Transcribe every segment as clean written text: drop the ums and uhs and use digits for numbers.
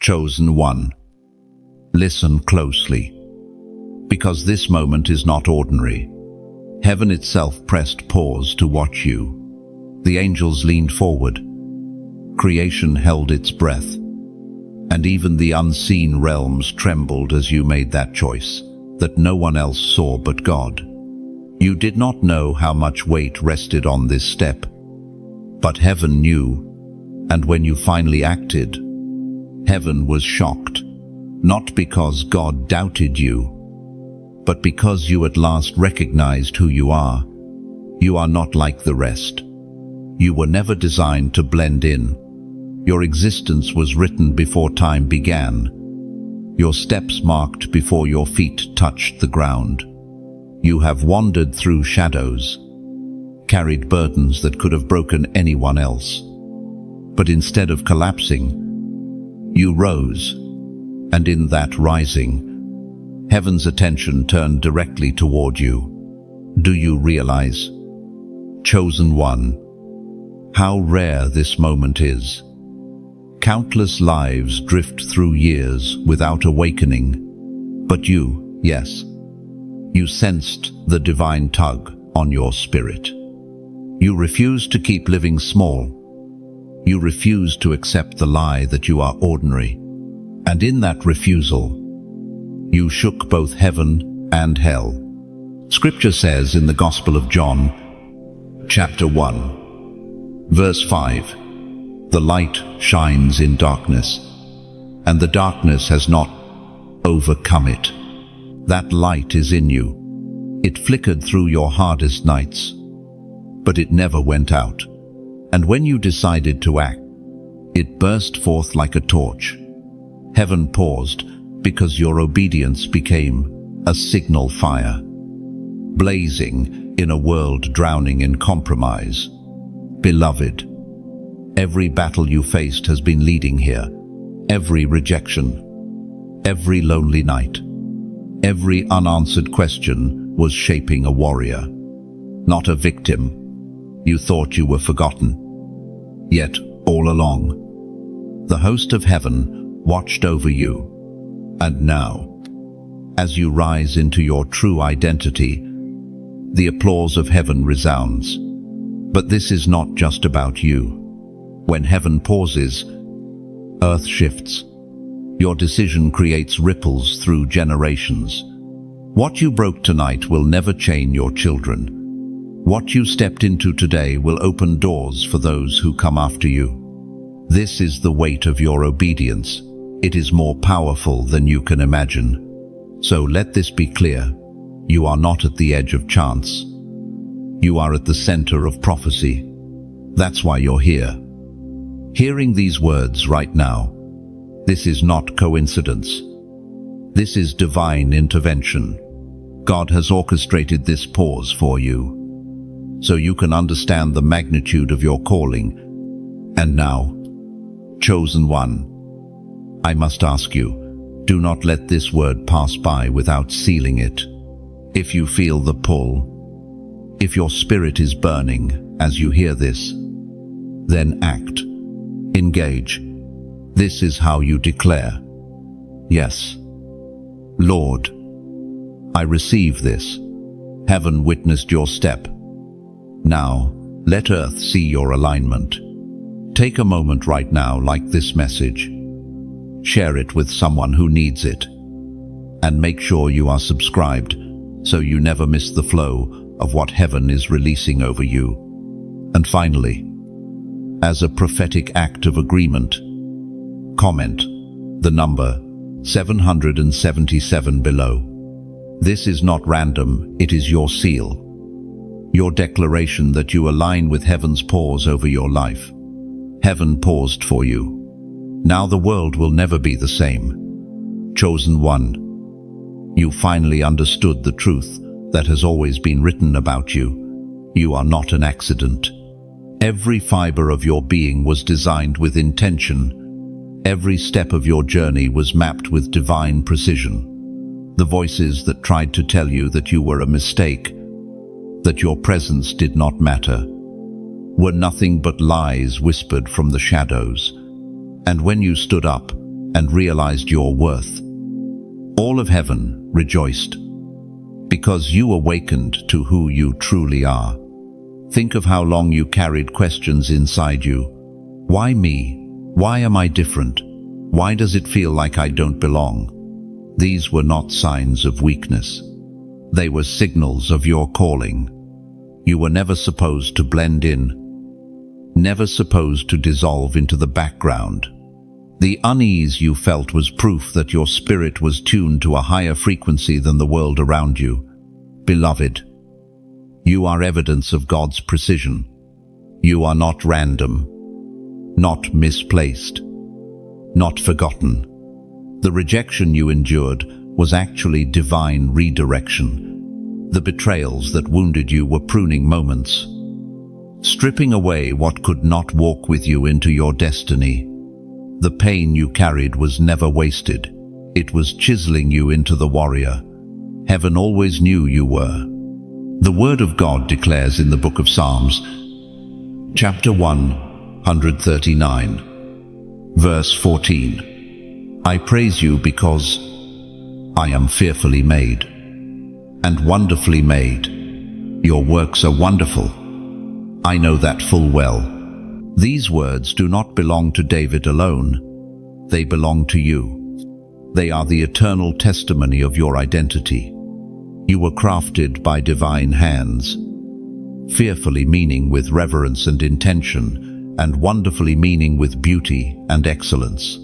Chosen one, listen closely, because this moment is not ordinary. Heaven itself pressed pause to watch you. The angels leaned forward. Creation held its breath. And even the unseen realms trembled as you made that choice that no one else saw but God. You did not know how much weight rested on this step, but heaven knew, and when you finally acted, heaven was shocked, not because God doubted you, but because you at last recognized who you are. You are not like the rest. You were never designed to blend in. Your existence was written before time began. Your steps marked before your feet touched the ground. You have wandered through shadows, carried burdens that could have broken anyone else. But instead of collapsing, you rose, and in that rising, heaven's attention turned directly toward you. Do you realize, chosen one, how rare this moment is? Countless lives drift through years without awakening, but you, yes, you sensed the divine tug on your spirit. You refused to keep living small. You refused to accept the lie that you are ordinary. And in that refusal, you shook both heaven and hell. Scripture says in the Gospel of John, chapter 1, verse 5, "The light shines in darkness, and the darkness has not overcome it." That light is in you. It flickered through your hardest nights, but it never went out. And when you decided to act, it burst forth like a torch. Heaven paused because your obedience became a signal fire, blazing in a world drowning in compromise. Beloved, every battle you faced has been leading here. Every rejection, every lonely night, every unanswered question was shaping a warrior, not a victim. You thought you were forgotten. Yet, all along, the host of heaven watched over you. And now, as you rise into your true identity, the applause of heaven resounds. But this is not just about you. When heaven pauses, earth shifts. Your decision creates ripples through generations. What you broke tonight will never chain your children. What you stepped into today will open doors for those who come after you. This is the weight of your obedience. It is more powerful than you can imagine. So let this be clear. You are not at the edge of chance. You are at the center of prophecy. That's why you're here. Hearing these words right now, this is not coincidence. This is divine intervention. God has orchestrated this pause for you, so you can understand the magnitude of your calling. And now, chosen one, I must ask you, do not let this word pass by without sealing it. If you feel the pull, if your spirit is burning as you hear this, then act. Engage. This is how you declare, yes, Lord, I receive this. Heaven witnessed your step. Now, let earth see your alignment. Take a moment right now like this message. Share it with someone who needs it. And make sure you are subscribed so you never miss the flow of what heaven is releasing over you. And finally, as a prophetic act of agreement, comment the number 777 below. This is not random, it is your seal. Your declaration that you align with heaven's pause over your life. Heaven paused for you. Now the world will never be the same. Chosen one, you finally understood the truth that has always been written about you. You are not an accident. Every fiber of your being was designed with intention. Every step of your journey was mapped with divine precision. The voices that tried to tell you that you were a mistake, that your presence did not matter, were nothing but lies whispered from the shadows. And when you stood up, and realized your worth. All of heaven rejoiced, because you awakened to who you truly are. Think of how long you carried questions inside you. Why me? Why am I different? Why does it feel like I don't belong? These were not signs of weakness. They were signals of your calling. You were never supposed to blend in, never supposed to dissolve into the background. The unease you felt was proof that your spirit was tuned to a higher frequency than the world around you. Beloved, you are evidence of God's precision. You are not random, not misplaced, not forgotten. The rejection you endured was actually divine redirection. The betrayals that wounded you were pruning moments, stripping away what could not walk with you into your destiny. The pain you carried was never wasted. It was chiseling you into the warrior heaven always knew you were. The Word of God declares in the book of Psalms, chapter 139, verse 14, I praise you because I am fearfully made and wonderfully made. Your works are wonderful. I know that full well. These words do not belong to David alone. They belong to you. They are the eternal testimony of your identity. You were crafted by divine hands, fearfully meaning with reverence and intention, and wonderfully meaning with beauty and excellence.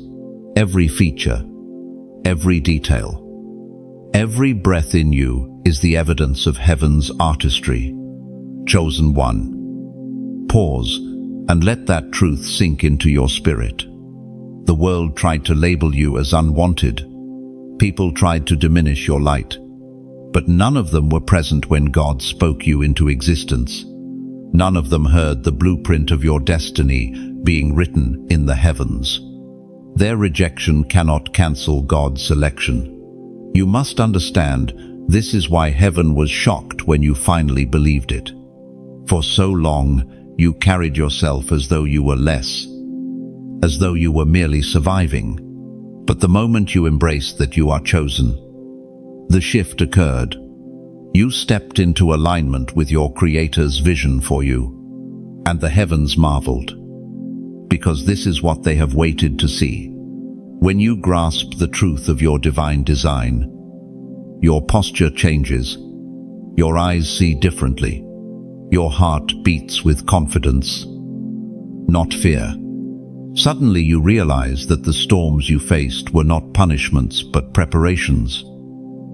Every feature, every detail, every breath in you is the evidence of heaven's artistry. Chosen one. Pause and let that truth sink into your spirit. The world tried to label you as unwanted. People tried to diminish your light. But none of them were present when God spoke you into existence. None of them heard the blueprint of your destiny being written in the heavens. Their rejection cannot cancel God's selection. You must understand, this is why heaven was shocked when you finally believed it. For so long, you carried yourself as though you were less, as though you were merely surviving. But the moment you embraced that you are chosen, the shift occurred. You stepped into alignment with your Creator's vision for you, and the heavens marveled, because this is what they have waited to see. When you grasp the truth of your divine design, your posture changes, your eyes see differently, your heart beats with confidence, not fear. Suddenly you realize that the storms you faced were not punishments but preparations.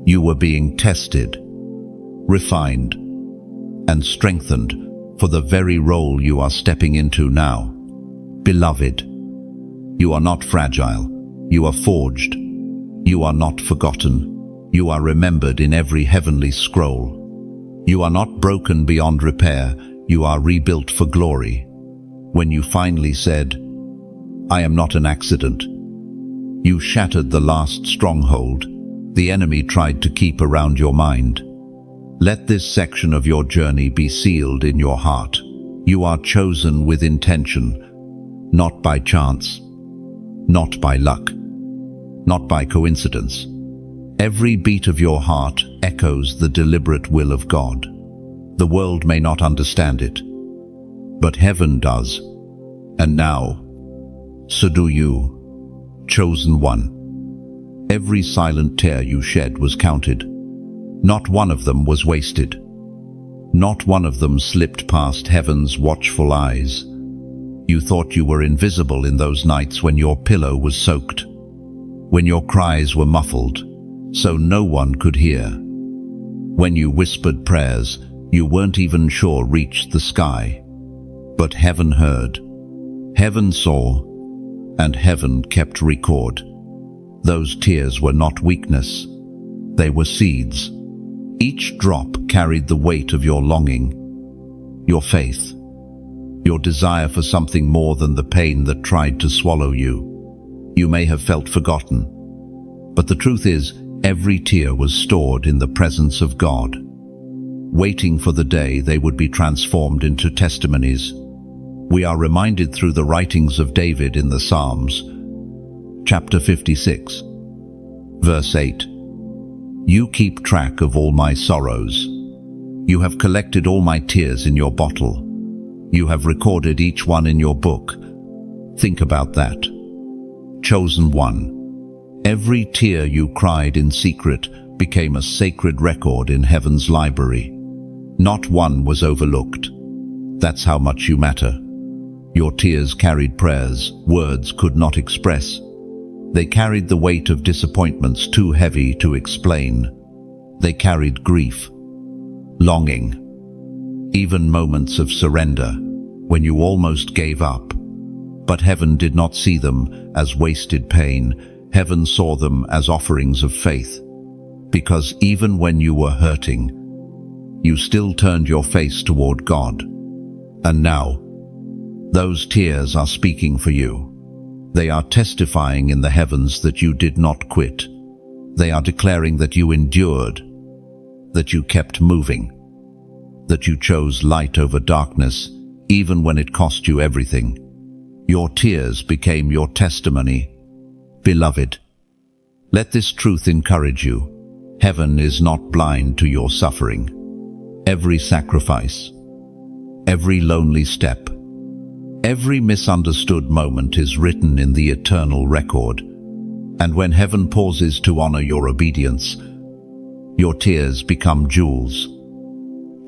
You were being tested, refined, and strengthened for the very role you are stepping into now. Beloved, you are not fragile. You are forged. You are not forgotten. You are remembered in every heavenly scroll. You are not broken beyond repair. You are rebuilt for glory. When you finally said, I am not an accident, you shattered the last stronghold the enemy tried to keep around your mind. Let this section of your journey be sealed in your heart. You are chosen with intention, not by chance, not by luck, not by coincidence. Every beat of your heart echoes the deliberate will of God. The world may not understand it, but heaven does. And now, so do you, chosen one. Every silent tear you shed was counted. Not one of them was wasted. Not one of them slipped past heaven's watchful eyes. You thought you were invisible in those nights when your pillow was soaked, when your cries were muffled, so no one could hear. When you whispered prayers you weren't even sure reached the sky. But heaven heard, heaven saw, and heaven kept record. Those tears were not weakness. They were seeds. Each drop carried the weight of your longing, your faith, your desire for something more than the pain that tried to swallow you. You may have felt forgotten, but the truth is, every tear was stored in the presence of God, waiting for the day they would be transformed into testimonies. We are reminded through the writings of David in the Psalms, Chapter 56, verse 8. You keep track of all my sorrows. You have collected all my tears in your bottle. You have recorded each one in your book. Think about that. Chosen one. Every tear you cried in secret became a sacred record in heaven's library. Not one was overlooked. That's how much you matter. Your tears carried prayers words could not express. They carried the weight of disappointments too heavy to explain. They carried grief, longing, even moments of surrender when you almost gave up. But heaven did not see them as wasted pain. Heaven saw them as offerings of faith. Because even when you were hurting, you still turned your face toward God. And now, those tears are speaking for you. They are testifying in the heavens that you did not quit. They are declaring that you endured, that you kept moving, that you chose light over darkness, even when it cost you everything. Your tears became your testimony. Beloved, let this truth encourage you. Heaven is not blind to your suffering. Every sacrifice, every lonely step, every misunderstood moment is written in the eternal record. And when heaven pauses to honor your obedience, your tears become jewels,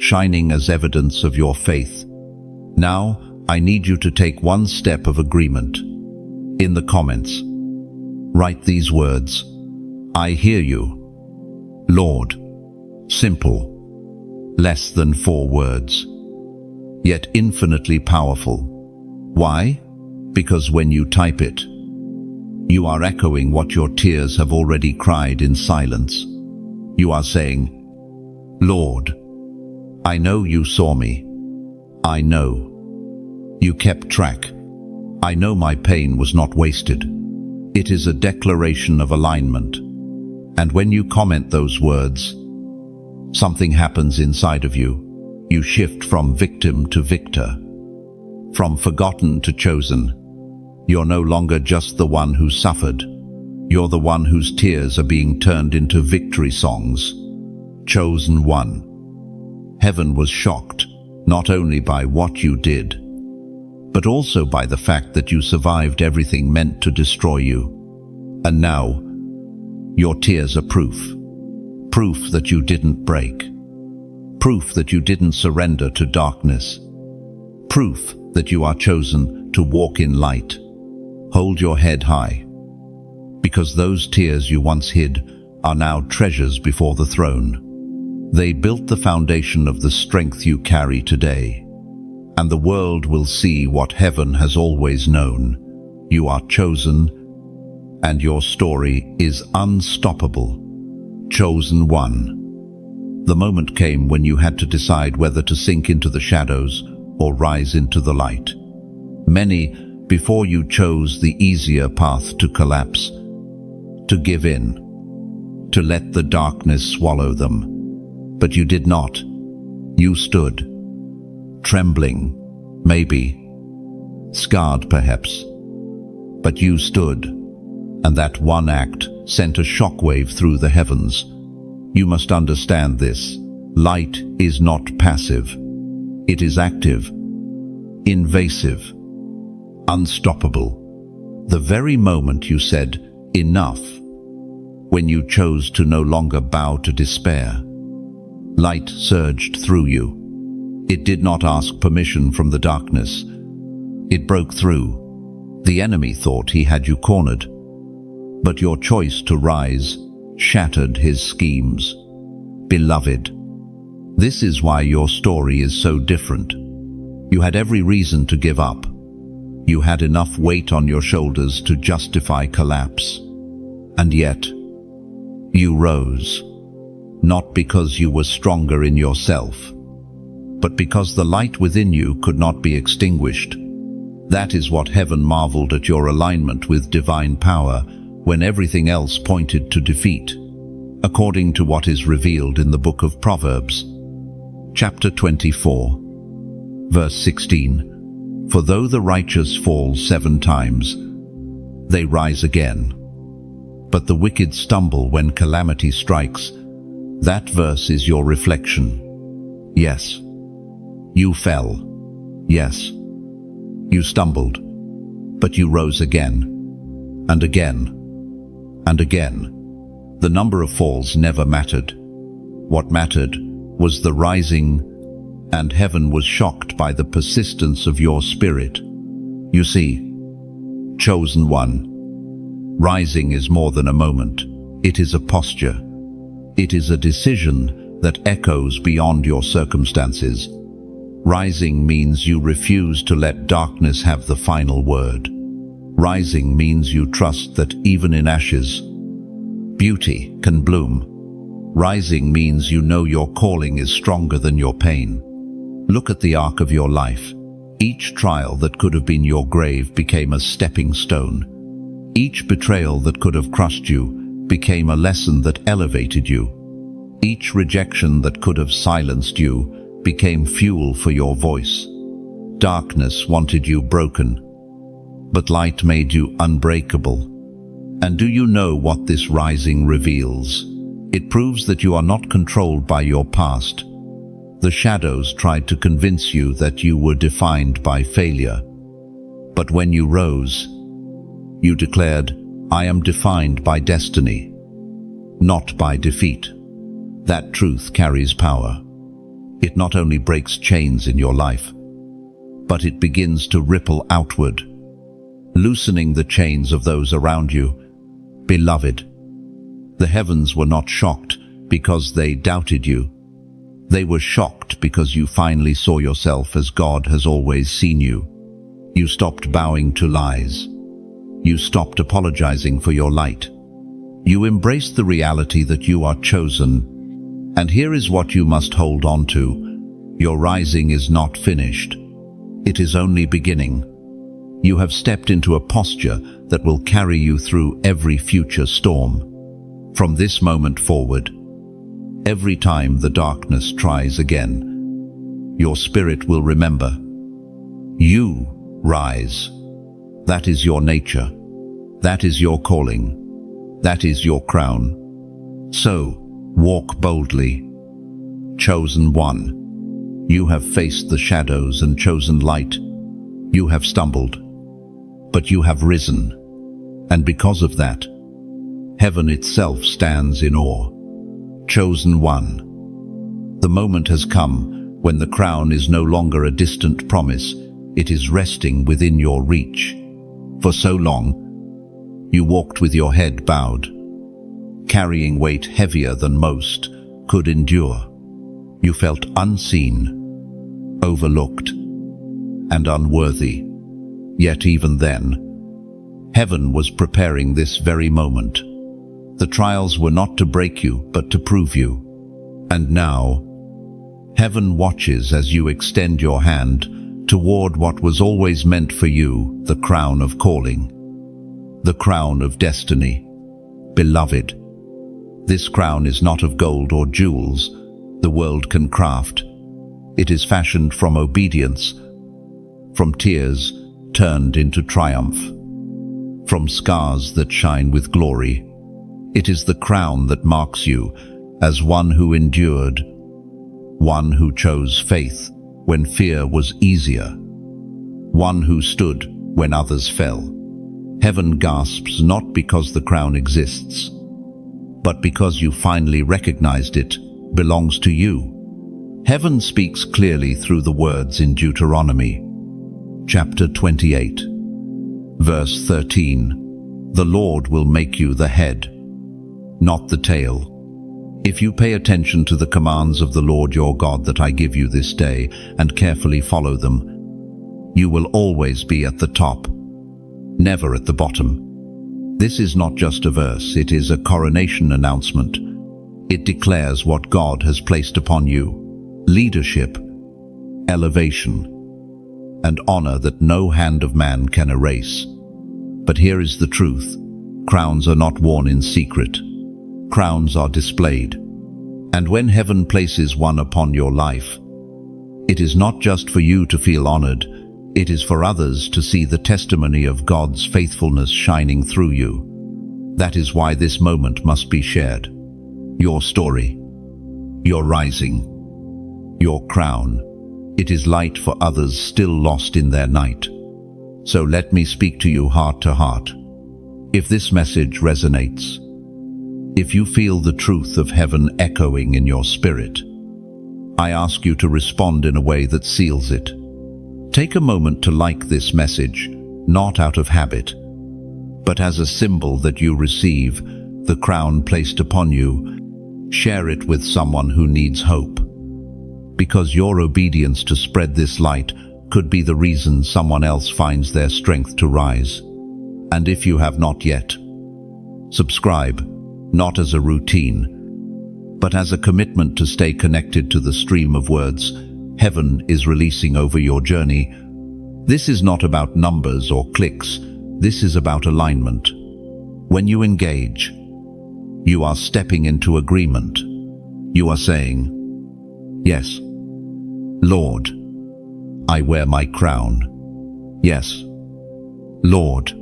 shining as evidence of your faith. Now, I need you to take one step of agreement. In the comments, write these words: I hear you, Lord. Simple, less than 4 words, yet infinitely powerful. Why? Because when you type it, you are echoing what your tears have already cried in silence. You are saying, Lord, I know you saw me. I know. You kept track. I know my pain was not wasted. It is a declaration of alignment. And when you comment those words, something happens inside of you. You shift from victim to victor, from forgotten to chosen. You're no longer just the one who suffered. You're the one whose tears are being turned into victory songs. Chosen one. Heaven was shocked, not only by what you did, but also by the fact that you survived everything meant to destroy you. And now, your tears are proof. Proof that you didn't break. Proof that you didn't surrender to darkness. Proof that you are chosen to walk in light. Hold your head high, because those tears you once hid are now treasures before the throne. They built the foundation of the strength you carry today. And the world will see what heaven has always known. You are chosen, and your story is unstoppable. Chosen one. The moment came when you had to decide whether to sink into the shadows or rise into the light. Many, before you, chose the easier path to collapse, to give in, to let the darkness swallow them. But you did not. You stood. Trembling, maybe, scarred perhaps, but you stood, and that one act sent a shockwave through the heavens. You must understand this. Light is not passive. It is active, invasive, unstoppable. The very moment you said, enough, when you chose to no longer bow to despair, light surged through you. It did not ask permission from the darkness. It broke through. The enemy thought he had you cornered, but your choice to rise shattered his schemes. Beloved, this is why your story is so different. You had every reason to give up. You had enough weight on your shoulders to justify collapse. And yet, you rose, not because you were stronger in yourself, but because the light within you could not be extinguished. That is what heaven marveled at, your alignment with divine power when everything else pointed to defeat, according to what is revealed in the book of Proverbs, chapter 24, verse 16. For though the righteous fall 7 times, they rise again. But the wicked stumble when calamity strikes. That verse is your reflection. Yes, you fell. Yes, you stumbled. But you rose again, and again, and again. The number of falls never mattered. What mattered was the rising, and heaven was shocked by the persistence of your spirit. You see, chosen one, rising is more than a moment. It is a posture. It is a decision that echoes beyond your circumstances. Rising means you refuse to let darkness have the final word. Rising means you trust that even in ashes, beauty can bloom. Rising means you know your calling is stronger than your pain. Look at the arc of your life. Each trial that could have been your grave became a stepping stone. Each betrayal that could have crushed you became a lesson that elevated you. Each rejection that could have silenced you became fuel for your voice. Darkness wanted you broken, but light made you unbreakable. And do you know what this rising reveals? It proves that you are not controlled by your past. The shadows tried to convince you that you were defined by failure. But when you rose, you declared, "I am defined by destiny, not by defeat." That truth carries power. It not only breaks chains in your life, but it begins to ripple outward, loosening the chains of those around you. Beloved, the heavens were not shocked because they doubted you. They were shocked because you finally saw yourself as God has always seen you. You stopped bowing to lies. You stopped apologizing for your light. You embraced the reality that you are chosen. And here is what you must hold on to. Your rising is not finished. It is only beginning. You have stepped into a posture that will carry you through every future storm. From this moment forward, every time the darkness tries again, your spirit will remember. You rise. That is your nature. That is your calling. That is your crown. So, walk boldly. Chosen one. You have faced the shadows and chosen light. You have stumbled, but you have risen. And because of that, heaven itself stands in awe. Chosen one. The moment has come when the crown is no longer a distant promise. It is resting within your reach. For so long, you walked with your head bowed, carrying weight heavier than most could endure. You felt unseen, overlooked, and unworthy. Yet even then, heaven was preparing this very moment. The trials were not to break you, but to prove you. And now, heaven watches as you extend your hand toward what was always meant for you, the crown of calling, the crown of destiny. Beloved, this crown is not of gold or jewels the world can craft. It is fashioned from obedience, from tears turned into triumph, from scars that shine with glory. It is the crown that marks you as one who endured, one who chose faith when fear was easier, one who stood when others fell. Heaven gasps not because the crown exists, but because you finally recognized it belongs to you. Heaven speaks clearly through the words in Deuteronomy, chapter 28, verse 13. The Lord will make you the head, not the tail. If you pay attention to the commands of the Lord your God that I give you this day and carefully follow them, you will always be at the top, never at the bottom. This is not just a verse, it is a coronation announcement. It declares what God has placed upon you: leadership, elevation, and honor that no hand of man can erase. But here is the truth. Crowns are not worn in secret. Crowns are displayed. And when heaven places one upon your life, it is not just for you to feel honored, It is for others to see the testimony of God's faithfulness shining through you. That is why this moment must be shared. Your story, your rising, your crown. It is light for others still lost in their night. So let me speak to you heart to heart. If this message resonates, if you feel the truth of heaven echoing in your spirit, I ask you to respond in a way that seals it. Take a moment to like this message, not out of habit, but as a symbol that you receive the crown placed upon you. Share it with someone who needs hope, because your obedience to spread this light could be the reason someone else finds their strength to rise. And if you have not yet, subscribe, not as a routine, but as a commitment to stay connected to the stream of words heaven is releasing over your journey. This is not about numbers or clicks. This is about alignment. When you engage, you are stepping into agreement. You are saying, yes, Lord, I wear my crown. Yes, Lord,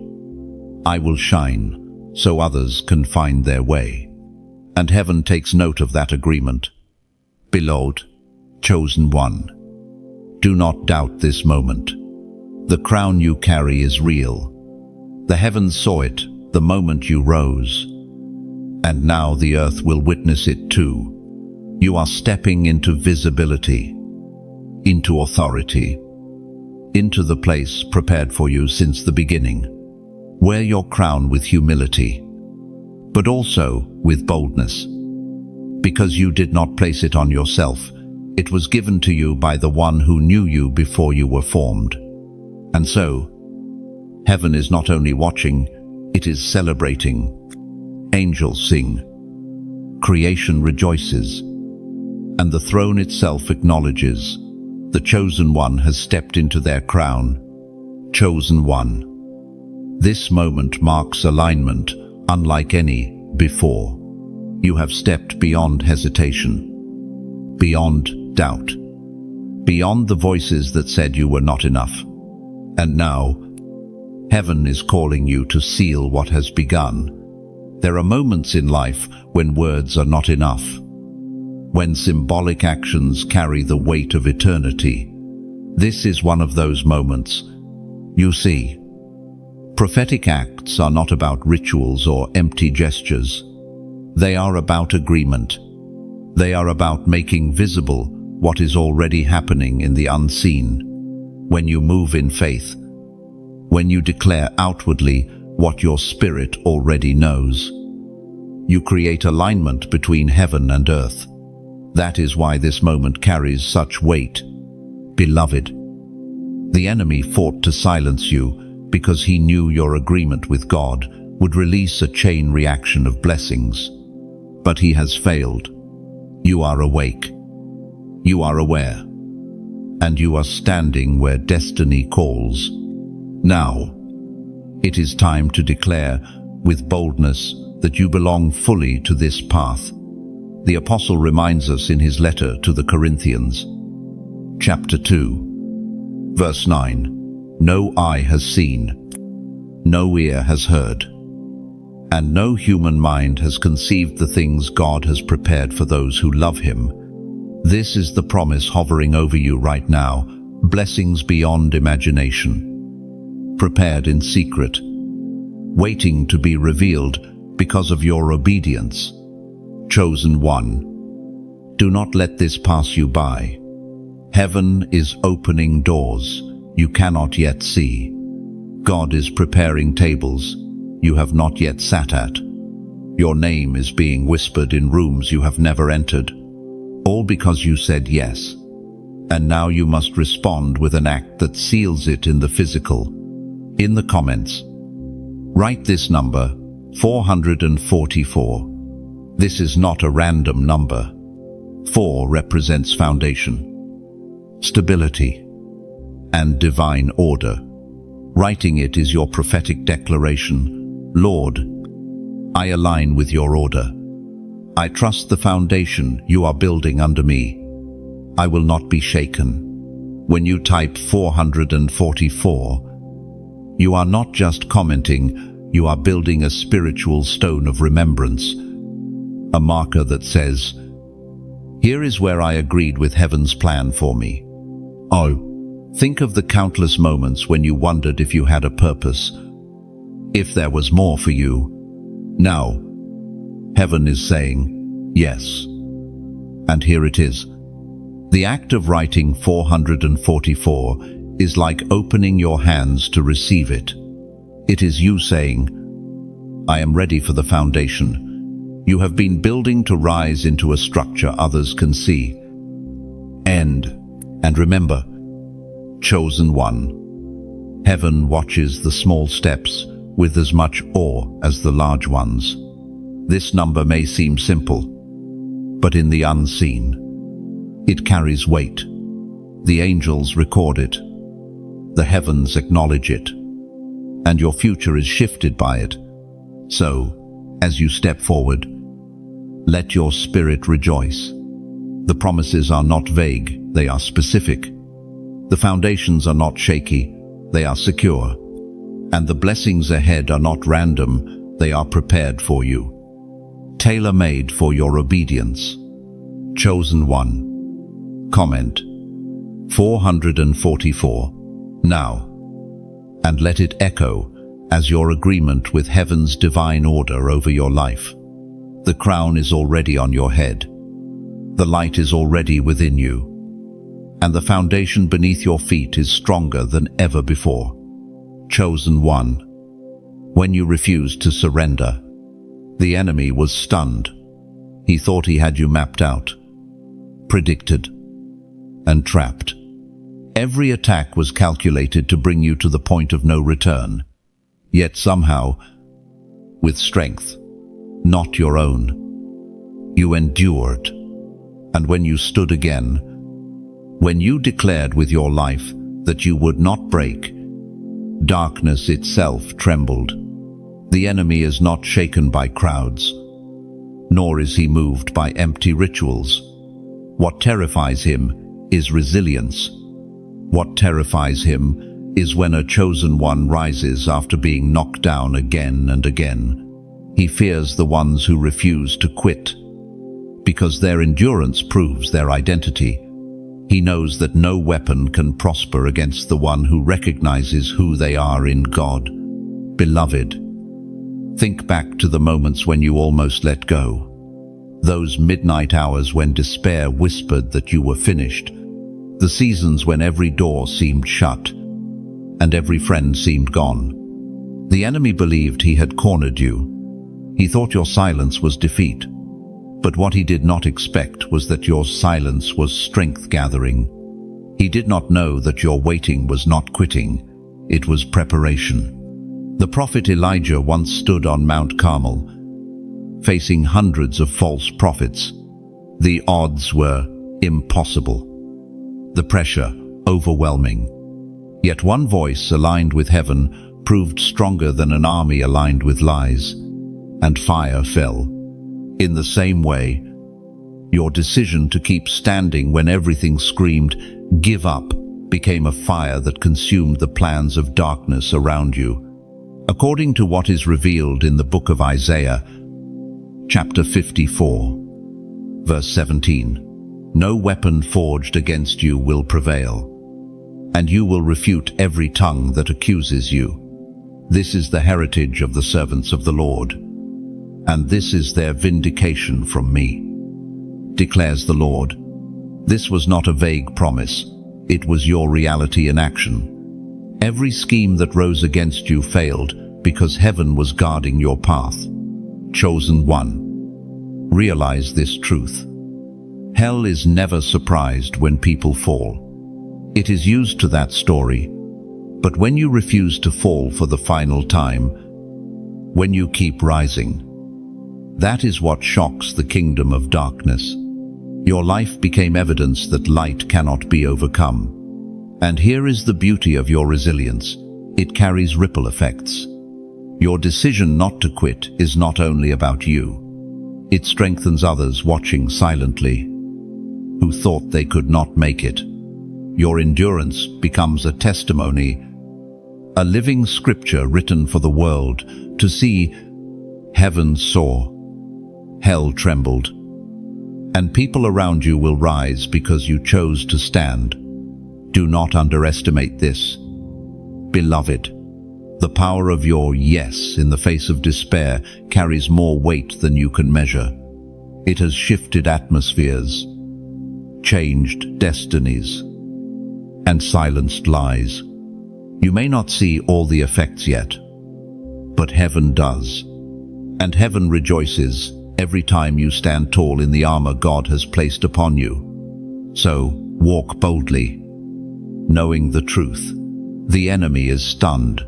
I will shine so others can find their way. And heaven takes note of that agreement. Beloved, chosen one, do not doubt this moment. The crown you carry is real. The heavens saw it the moment you rose, and now the earth will witness it too. You are stepping into visibility, into authority, into the place prepared for you since the beginning. Wear your crown with humility, but also with boldness, because you did not place it on yourself. It was given to you by the one who knew you before you were formed. And so, heaven is not only watching, it is celebrating. Angels sing, creation rejoices, and the throne itself acknowledges the chosen one has stepped into their crown. Chosen one. This moment marks alignment unlike any before. You have stepped beyond hesitation, beyond doubt, beyond the voices that said you were not enough. And now, heaven is calling you to seal what has begun. There are moments in life when words are not enough, when symbolic actions carry the weight of eternity. This is one of those moments. You see, prophetic acts are not about rituals or empty gestures. They are about agreement. They are about making visible what is already happening in the unseen. When you move in faith, when you declare outwardly what your spirit already knows, you create alignment between heaven and earth. That is why this moment carries such weight. Beloved, the enemy fought to silence you because he knew your agreement with God would release a chain reaction of blessings. But he has failed. You are awake. You are aware. And you are standing where destiny calls. Now, it is time to declare with boldness that you belong fully to this path. The apostle reminds us in his letter to the Corinthians, chapter 2, verse 9, no eye has seen, no ear has heard, and no human mind has conceived the things God has prepared for those who love him. This is the promise hovering over you right now, blessings beyond imagination, prepared in secret, waiting to be revealed because of your obedience. Chosen one, do not let this pass you by. Heaven is opening doors you cannot yet see. God is preparing tables you have not yet sat at. Your name is being whispered in rooms you have never entered, all because you said yes. And now you must respond with an act that seals it in the physical. In the comments, write this number, 444. This is not a random number. 4 represents foundation, stability, and divine order. Writing it is your prophetic declaration. Lord, I align with your order. I trust the foundation you are building under me. I will not be shaken. When you type 444, you are not just commenting, you are building a spiritual stone of remembrance, a marker that says, "Here is where I agreed with heaven's plan for me." Oh, think of the countless moments when you wondered if you had a purpose, if there was more for you. Now, heaven is saying, yes. And here it is. The act of writing 444 is like opening your hands to receive it. It is you saying, "I am ready for the foundation." You have been building to rise into a structure others can see. End. And remember, chosen one. Heaven watches the small steps with as much awe as the large ones. This number may seem simple, but in the unseen, it carries weight. The angels record it. The heavens acknowledge it. And your future is shifted by it. So, as you step forward, let your spirit rejoice. The promises are not vague, they are specific. The foundations are not shaky, they are secure. And the blessings ahead are not random, they are prepared for you. Tailor-made for your obedience. Chosen one. Comment 444 now, and let it echo as your agreement with heaven's divine order over your life. The crown is already on your head. The light is already within you. And the foundation beneath your feet is stronger than ever before. Chosen one. When you refused to surrender, the enemy was stunned. He thought he had you mapped out, predicted, and trapped. Every attack was calculated to bring you to the point of no return. Yet somehow, with strength, not your own, you endured. And when you stood again, when you declared with your life that you would not break, darkness itself trembled. The enemy is not shaken by crowds, nor is he moved by empty rituals. What terrifies him is resilience. What terrifies him is when a chosen one rises after being knocked down again and again. He fears the ones who refuse to quit, because their endurance proves their identity. He knows that no weapon can prosper against the one who recognizes who they are in God. Beloved, think back to the moments when you almost let go. Those midnight hours when despair whispered that you were finished. The seasons when every door seemed shut and every friend seemed gone. The enemy believed he had cornered you. He thought your silence was defeat. But what he did not expect was that your silence was strength gathering. He did not know that your waiting was not quitting, it was preparation. The prophet Elijah once stood on Mount Carmel, facing hundreds of false prophets. The odds were impossible. The pressure overwhelming. Yet one voice aligned with heaven proved stronger than an army aligned with lies, and fire fell. In the same way, your decision to keep standing when everything screamed, "Give up," became a fire that consumed the plans of darkness around you. According to what is revealed in the book of Isaiah, chapter 54, verse 17, "No weapon forged against you will prevail, and you will refute every tongue that accuses you. This is the heritage of the servants of the Lord, and this is their vindication from me, declares the Lord." This was not a vague promise, it was your reality in action. Every scheme that rose against you failed because heaven was guarding your path. Chosen one, realize this truth. Hell is never surprised when people fall. It is used to that story, but when you refuse to fall for the final time, when you keep rising, that is what shocks the kingdom of darkness. Your life became evidence that light cannot be overcome. And here is the beauty of your resilience. It carries ripple effects. Your decision not to quit is not only about you. It strengthens others watching silently, who thought they could not make it. Your endurance becomes a testimony, a living scripture written for the world to see. Heaven saw, hell trembled, and people around you will rise because you chose to stand. Do not underestimate this. Beloved, the power of your yes in the face of despair carries more weight than you can measure. It has shifted atmospheres, changed destinies, and silenced lies. You may not see all the effects yet, but heaven does. And heaven rejoices every time you stand tall in the armor God has placed upon you. So, walk boldly, knowing the truth. The enemy is stunned.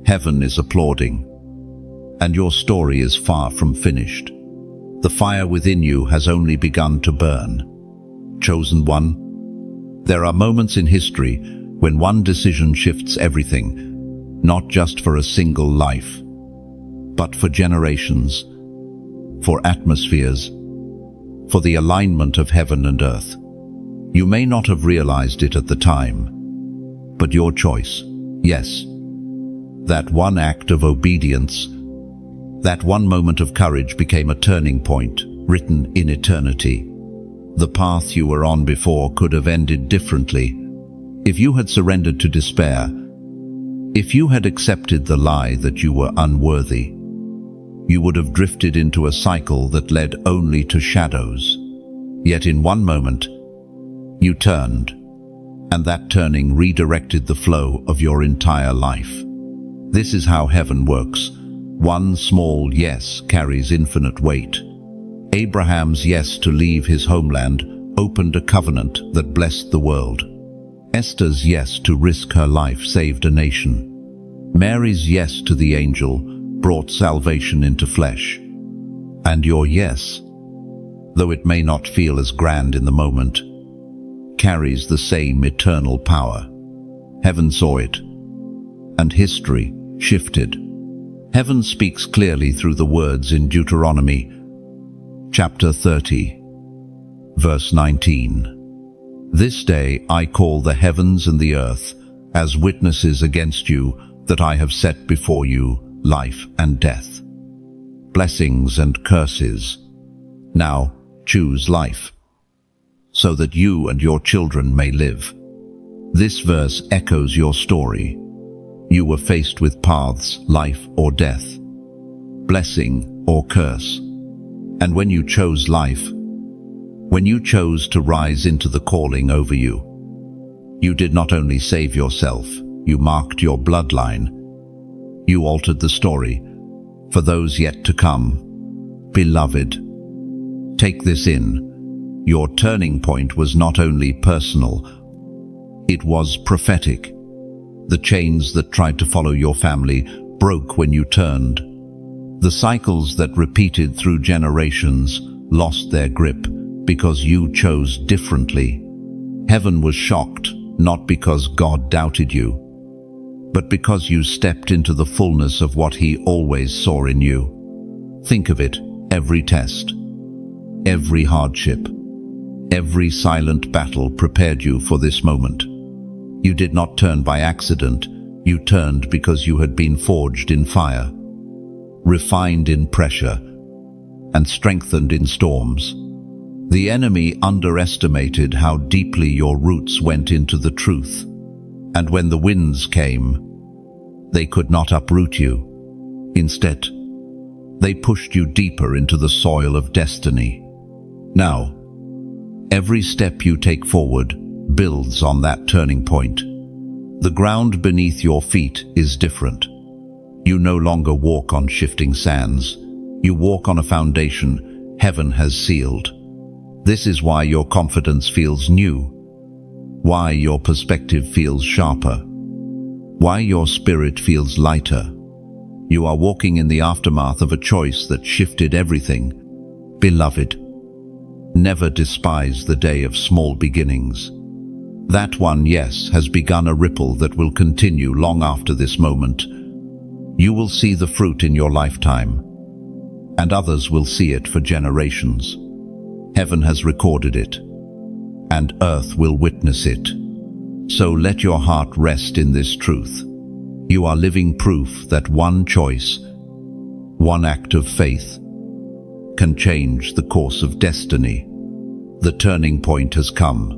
Heaven is applauding. And your story is far from finished. The fire within you has only begun to burn. Chosen one, there are moments in history when one decision shifts everything, not just for a single life, but for generations, for atmospheres, for the alignment of heaven and earth. You may not have realized it at the time, but your choice, yes, that one act of obedience, that one moment of courage became a turning point written in eternity. The path you were on before could have ended differently if you had surrendered to despair, if you had accepted the lie that you were unworthy. You would have drifted into a cycle that led only to shadows. Yet in one moment, you turned, and that turning redirected the flow of your entire life. This is how heaven works. One small yes carries infinite weight. Abraham's yes to leave his homeland opened a covenant that blessed the world. Esther's yes to risk her life saved a nation. Mary's yes to the angel brought salvation into flesh. And your yes, though it may not feel as grand in the moment, carries the same eternal power. Heaven saw it, and history shifted. Heaven speaks clearly through the words in Deuteronomy, chapter 30, verse 19. This day I call the heavens and the earth as witnesses against you that I have set before you life and death, blessings and curses. Now choose life, so that you and your children may live. This verse echoes your story. You were faced with paths, life or death, blessing or curse. And when you chose life, when you chose to rise into the calling over you, you did not only save yourself, you marked your bloodline. You altered the story for those yet to come. Beloved, take this in. Your turning point was not only personal, it was prophetic. The chains that tried to follow your family broke when you turned. The cycles that repeated through generations lost their grip because you chose differently. Heaven was shocked, not because God doubted you, but because you stepped into the fullness of what He always saw in you. Think of it, every test, every hardship, every silent battle prepared you for this moment. You did not turn by accident, you turned because you had been forged in fire, refined in pressure, and strengthened in storms. The enemy underestimated how deeply your roots went into the truth. And when the winds came, they could not uproot you. Instead, they pushed you deeper into the soil of destiny. Now, every step you take forward builds on that turning point. The ground beneath your feet is different. You no longer walk on shifting sands. You walk on a foundation heaven has sealed. This is why your confidence feels new, why your perspective feels sharper, why your spirit feels lighter. You are walking in the aftermath of a choice that shifted everything. Beloved, never despise the day of small beginnings. That one yes has begun a ripple that will continue long after this moment. You will see the fruit in your lifetime, and others will see it for generations. Heaven has recorded it, and earth will witness it. So let your heart rest in this truth. You are living proof that one choice, one act of faith, can change the course of destiny. The turning point has come,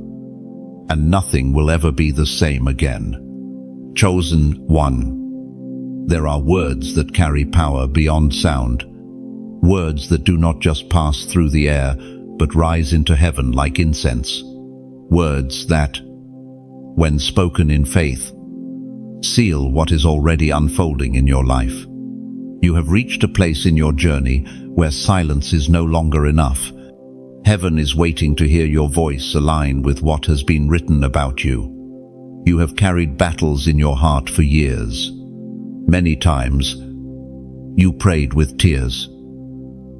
and nothing will ever be the same again. Chosen one. There are words that carry power beyond sound. Words that do not just pass through the air, but rise into heaven like incense. Words that, when spoken in faith, seal what is already unfolding in your life. You have reached a place in your journey where silence is no longer enough. Heaven is waiting to hear your voice align with what has been written about you. You have carried battles in your heart for years. Many times, you prayed with tears.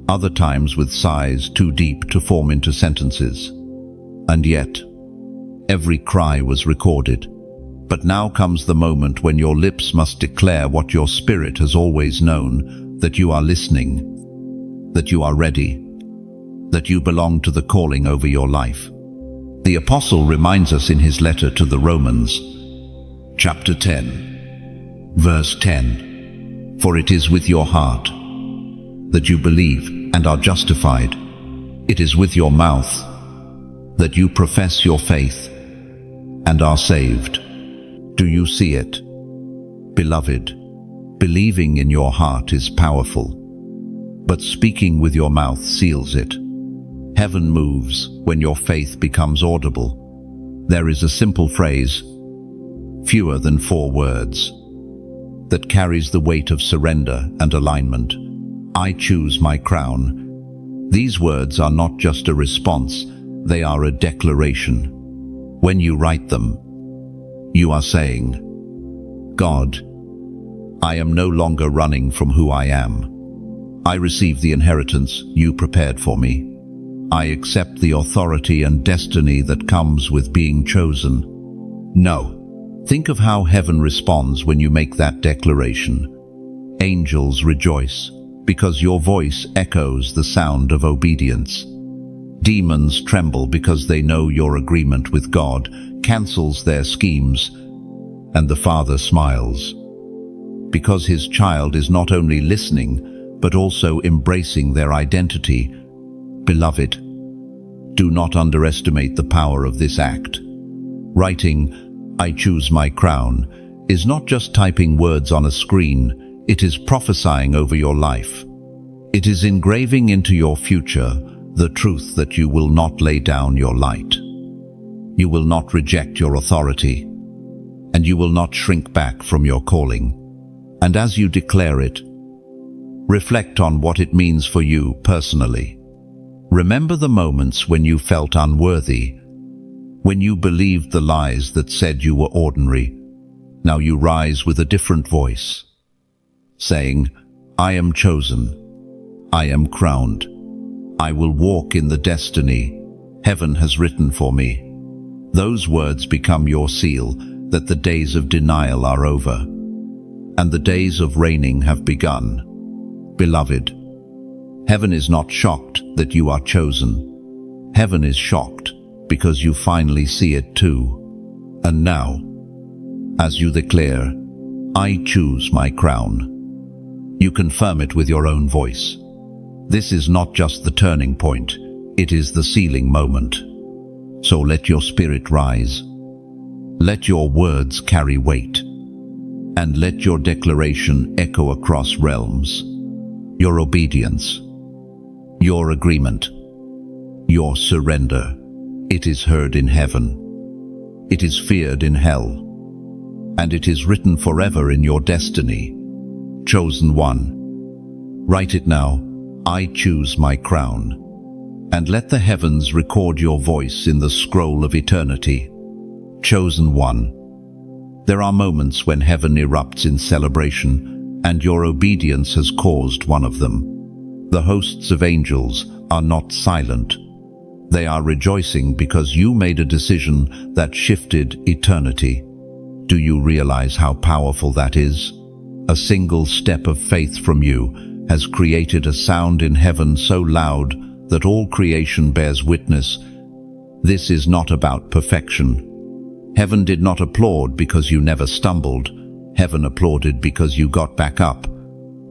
Other times with sighs too deep to form into sentences. And yet, every cry was recorded. But now comes the moment when your lips must declare what your spirit has always known, that you are listening, that you are ready, that you belong to the calling over your life. The Apostle reminds us in his letter to the Romans, chapter 10, verse 10, "For it is with your heart that you believe and are justified. It is with your mouth that you profess your faith and are saved." Do you see it? Beloved, believing in your heart is powerful, but speaking with your mouth seals it. Heaven moves when your faith becomes audible. There is a simple phrase, fewer than 4 words, that carries the weight of surrender and alignment. I choose my crown. These words are not just a response, they are a declaration. When you write them, you are saying, God, I am no longer running from who I am. I receive the inheritance you prepared for me. I accept the authority and destiny that comes with being chosen. No. Think of how heaven responds when you make that declaration. Angels rejoice because your voice echoes the sound of obedience. Demons tremble because they know your agreement with God cancels their schemes, and the Father smiles because his child is not only listening but also embracing their identity. Beloved, do not underestimate the power of this act. Writing, I choose my crown, is not just typing words on a screen, it is prophesying over your life. It is engraving into your future the truth that you will not lay down your light. You will not reject your authority, and you will not shrink back from your calling. And as you declare it, reflect on what it means for you personally. Remember the moments when you felt unworthy, when you believed the lies that said you were ordinary. Now you rise with a different voice, saying, I am chosen, I am crowned, I will walk in the destiny heaven has written for me. Those words become your seal that the days of denial are over, and the days of reigning have begun. Beloved, heaven is not shocked that you are chosen. Heaven is shocked because you finally see it too. And now, as you declare, I choose my crown, you confirm it with your own voice. This is not just the turning point, it is the sealing moment. So let your spirit rise. Let your words carry weight. And let your declaration echo across realms. Your obedience, your agreement, your surrender. It is heard in heaven. It is feared in hell. And it is written forever in your destiny. Chosen one. Write it now. I choose my crown. And let the heavens record your voice in the scroll of eternity. Chosen one. There are moments when heaven erupts in celebration, and your obedience has caused one of them. The hosts of angels are not silent. They are rejoicing because you made a decision that shifted eternity. Do you realize how powerful that is? A single step of faith from you has created a sound in heaven so loud that all creation bears witness. This is not about perfection. Heaven did not applaud because you never stumbled. Heaven applauded because you got back up.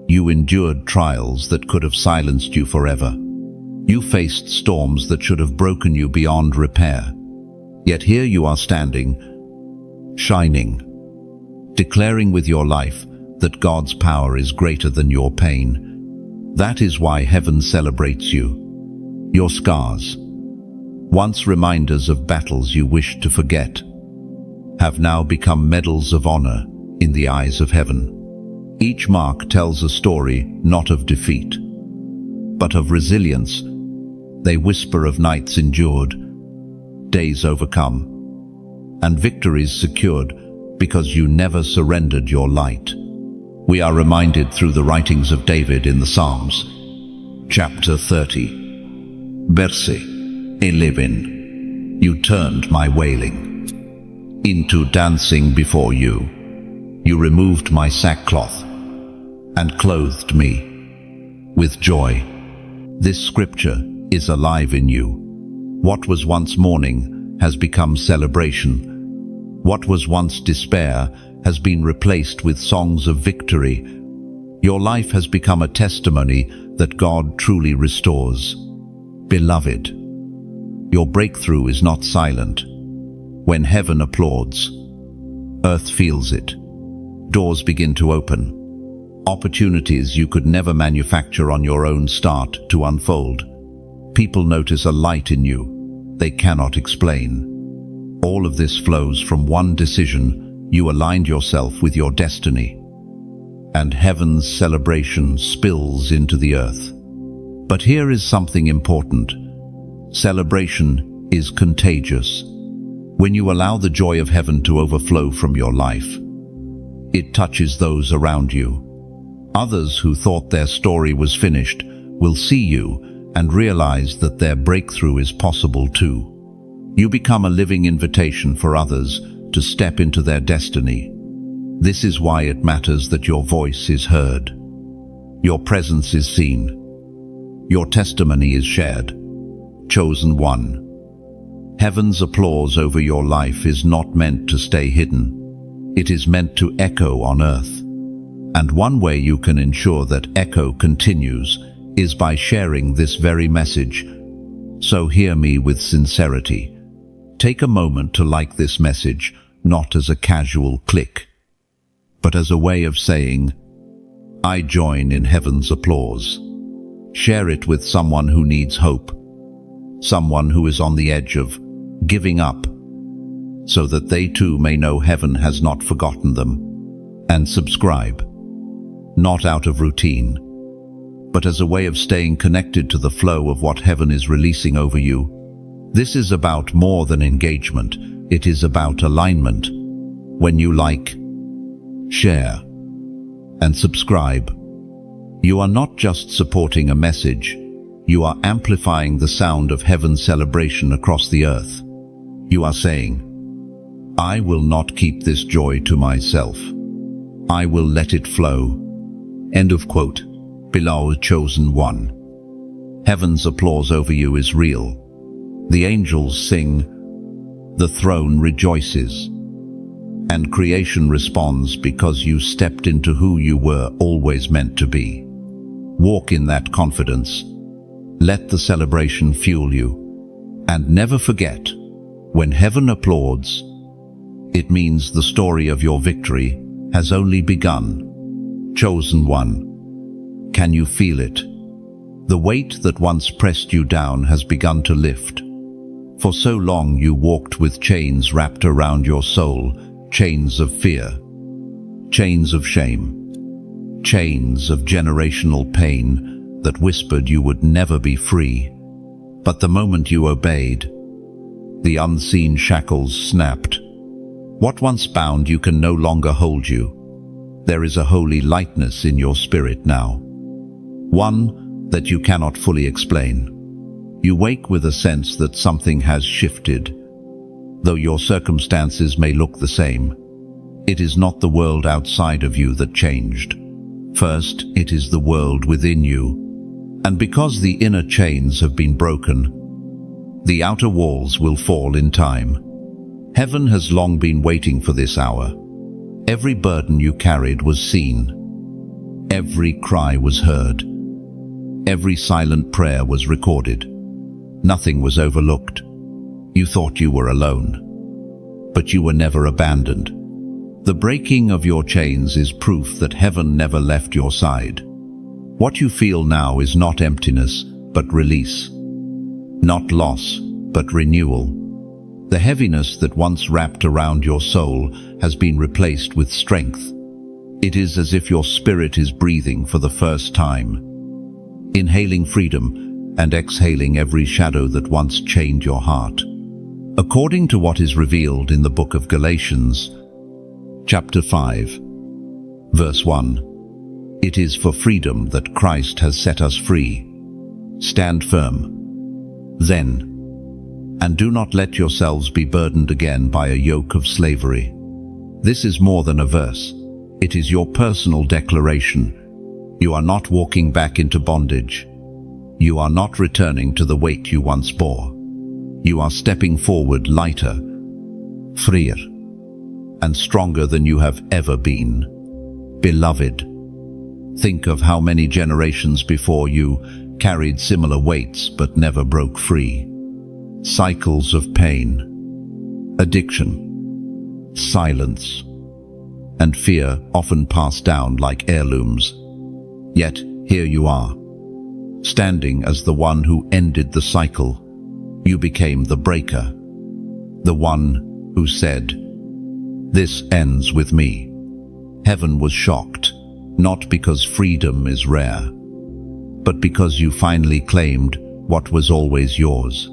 You endured trials that could have silenced you forever. You faced storms that should have broken you beyond repair. Yet here you are standing, shining, declaring with your life that God's power is greater than your pain. That is why heaven celebrates you. Your scars, once reminders of battles you wished to forget, have now become medals of honor in the eyes of heaven. Each mark tells a story not of defeat, but of resilience. They whisper of nights endured, days overcome, and victories secured because you never surrendered your light. We are reminded through the writings of David in the Psalms. Chapter 30, verse 11. You turned my wailing into dancing before you. You removed my sackcloth and clothed me with joy. This scripture is alive in you. What was once mourning has become celebration. What was once despair has been replaced with songs of victory. Your life has become a testimony that God truly restores. Beloved, your breakthrough is not silent. When heaven applauds, earth feels it. Doors begin to open. Opportunities you could never manufacture on your own start to unfold. People notice a light in you they cannot explain. All of this flows from one decision. You aligned yourself with your destiny, and heaven's celebration spills into the earth. But here is something important. Celebration is contagious. When you allow the joy of heaven to overflow from your life, it touches those around you. Others who thought their story was finished will see you and realize that their breakthrough is possible too. You become a living invitation for others to step into their destiny. This is why it matters that your voice is heard. Your presence is seen. Your testimony is shared. Chosen one. Heaven's applause over your life is not meant to stay hidden. It is meant to echo on earth. And one way you can ensure that echo continues is by sharing this very message. So hear me with sincerity. Take a moment to like this message, not as a casual click, but as a way of saying, I join in heaven's applause. Share it with someone who needs hope, someone who is on the edge of giving up, so that they too may know heaven has not forgotten them. And subscribe, not out of routine, but as a way of staying connected to the flow of what heaven is releasing over you. This is about more than engagement. It is about alignment. When you like, share, and subscribe, you are not just supporting a message, you are amplifying the sound of heaven's celebration across the earth. You are saying, I will not keep this joy to myself. I will let it flow. End of quote. Beloved chosen one. Heaven's applause over you is real. The angels sing, the throne rejoices, and creation responds because you stepped into who you were always meant to be. Walk in that confidence. Let the celebration fuel you. And never forget, when heaven applauds, it means the story of your victory has only begun. Chosen one. Can you feel it? The weight that once pressed you down has begun to lift. For so long you walked with chains wrapped around your soul, chains of fear, chains of shame, chains of generational pain that whispered you would never be free. But the moment you obeyed, the unseen shackles snapped. What once bound you can no longer hold you. There is a holy lightness in your spirit now, one that you cannot fully explain. You wake with a sense that something has shifted. Though your circumstances may look the same, it is not the world outside of you that changed. First, it is the world within you. And because the inner chains have been broken, the outer walls will fall in time. Heaven has long been waiting for this hour. Every burden you carried was seen. Every cry was heard. Every silent prayer was recorded. Nothing was overlooked. You thought you were alone, but you were never abandoned. The breaking of your chains is proof that heaven never left your side. What you feel now is not emptiness, but release. Not loss, but renewal. The heaviness that once wrapped around your soul has been replaced with strength. It is as if your spirit is breathing for the first time, inhaling freedom and exhaling every shadow that once chained your heart. According to what is revealed in the book of Galatians, chapter 5, verse 1, it is for freedom that Christ has set us free. Stand firm, then, and do not let yourselves be burdened again by a yoke of slavery. This is more than a verse. It is your personal declaration. You are not walking back into bondage. You are not returning to the weight you once bore. You are stepping forward lighter, freer, and stronger than you have ever been. Beloved, think of how many generations before you carried similar weights but never broke free. Cycles of pain, addiction, silence, and fear often passed down like heirlooms. Yet here you are, standing as the one who ended the cycle. You became the breaker, the one who said, "This ends with me." Heaven was shocked, not because freedom is rare, but because you finally claimed what was always yours.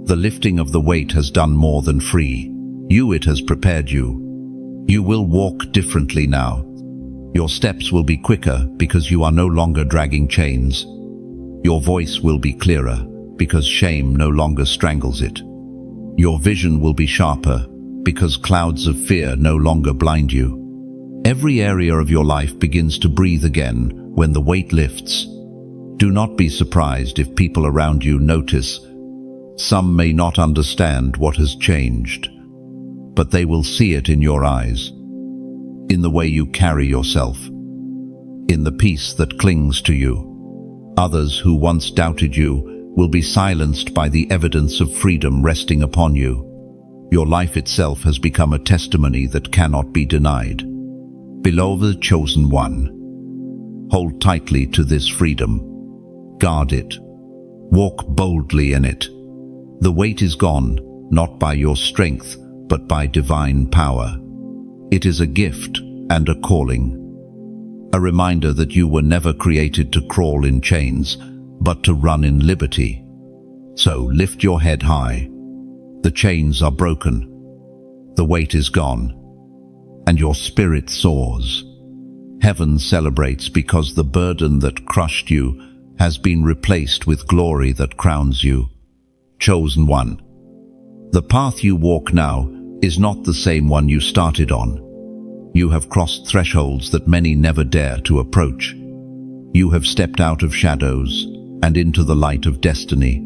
The lifting of the weight has done more than free. It has prepared you. You will walk differently now. Your steps will be quicker because you are no longer dragging chains. Your voice will be clearer because shame no longer strangles it. Your vision will be sharper because clouds of fear no longer blind you. Every area of your life begins to breathe again when the weight lifts. Do not be surprised if people around you notice. Some may not understand what has changed, but they will see it in your eyes, in the way you carry yourself, in the peace that clings to you. Others who once doubted you will be silenced by the evidence of freedom resting upon you. Your life itself has become a testimony that cannot be denied. Beloved chosen one, hold tightly to this freedom. Guard it. Walk boldly in it. The weight is gone, not by your strength, but by divine power. It is a gift and a calling, a reminder that you were never created to crawl in chains, but to run in liberty. So lift your head high. The chains are broken, the weight is gone, and your spirit soars. Heaven celebrates because the burden that crushed you has been replaced with glory that crowns you. Chosen one, the path you walk now is not the same one you started on. You have crossed thresholds that many never dare to approach. You have stepped out of shadows and into the light of destiny.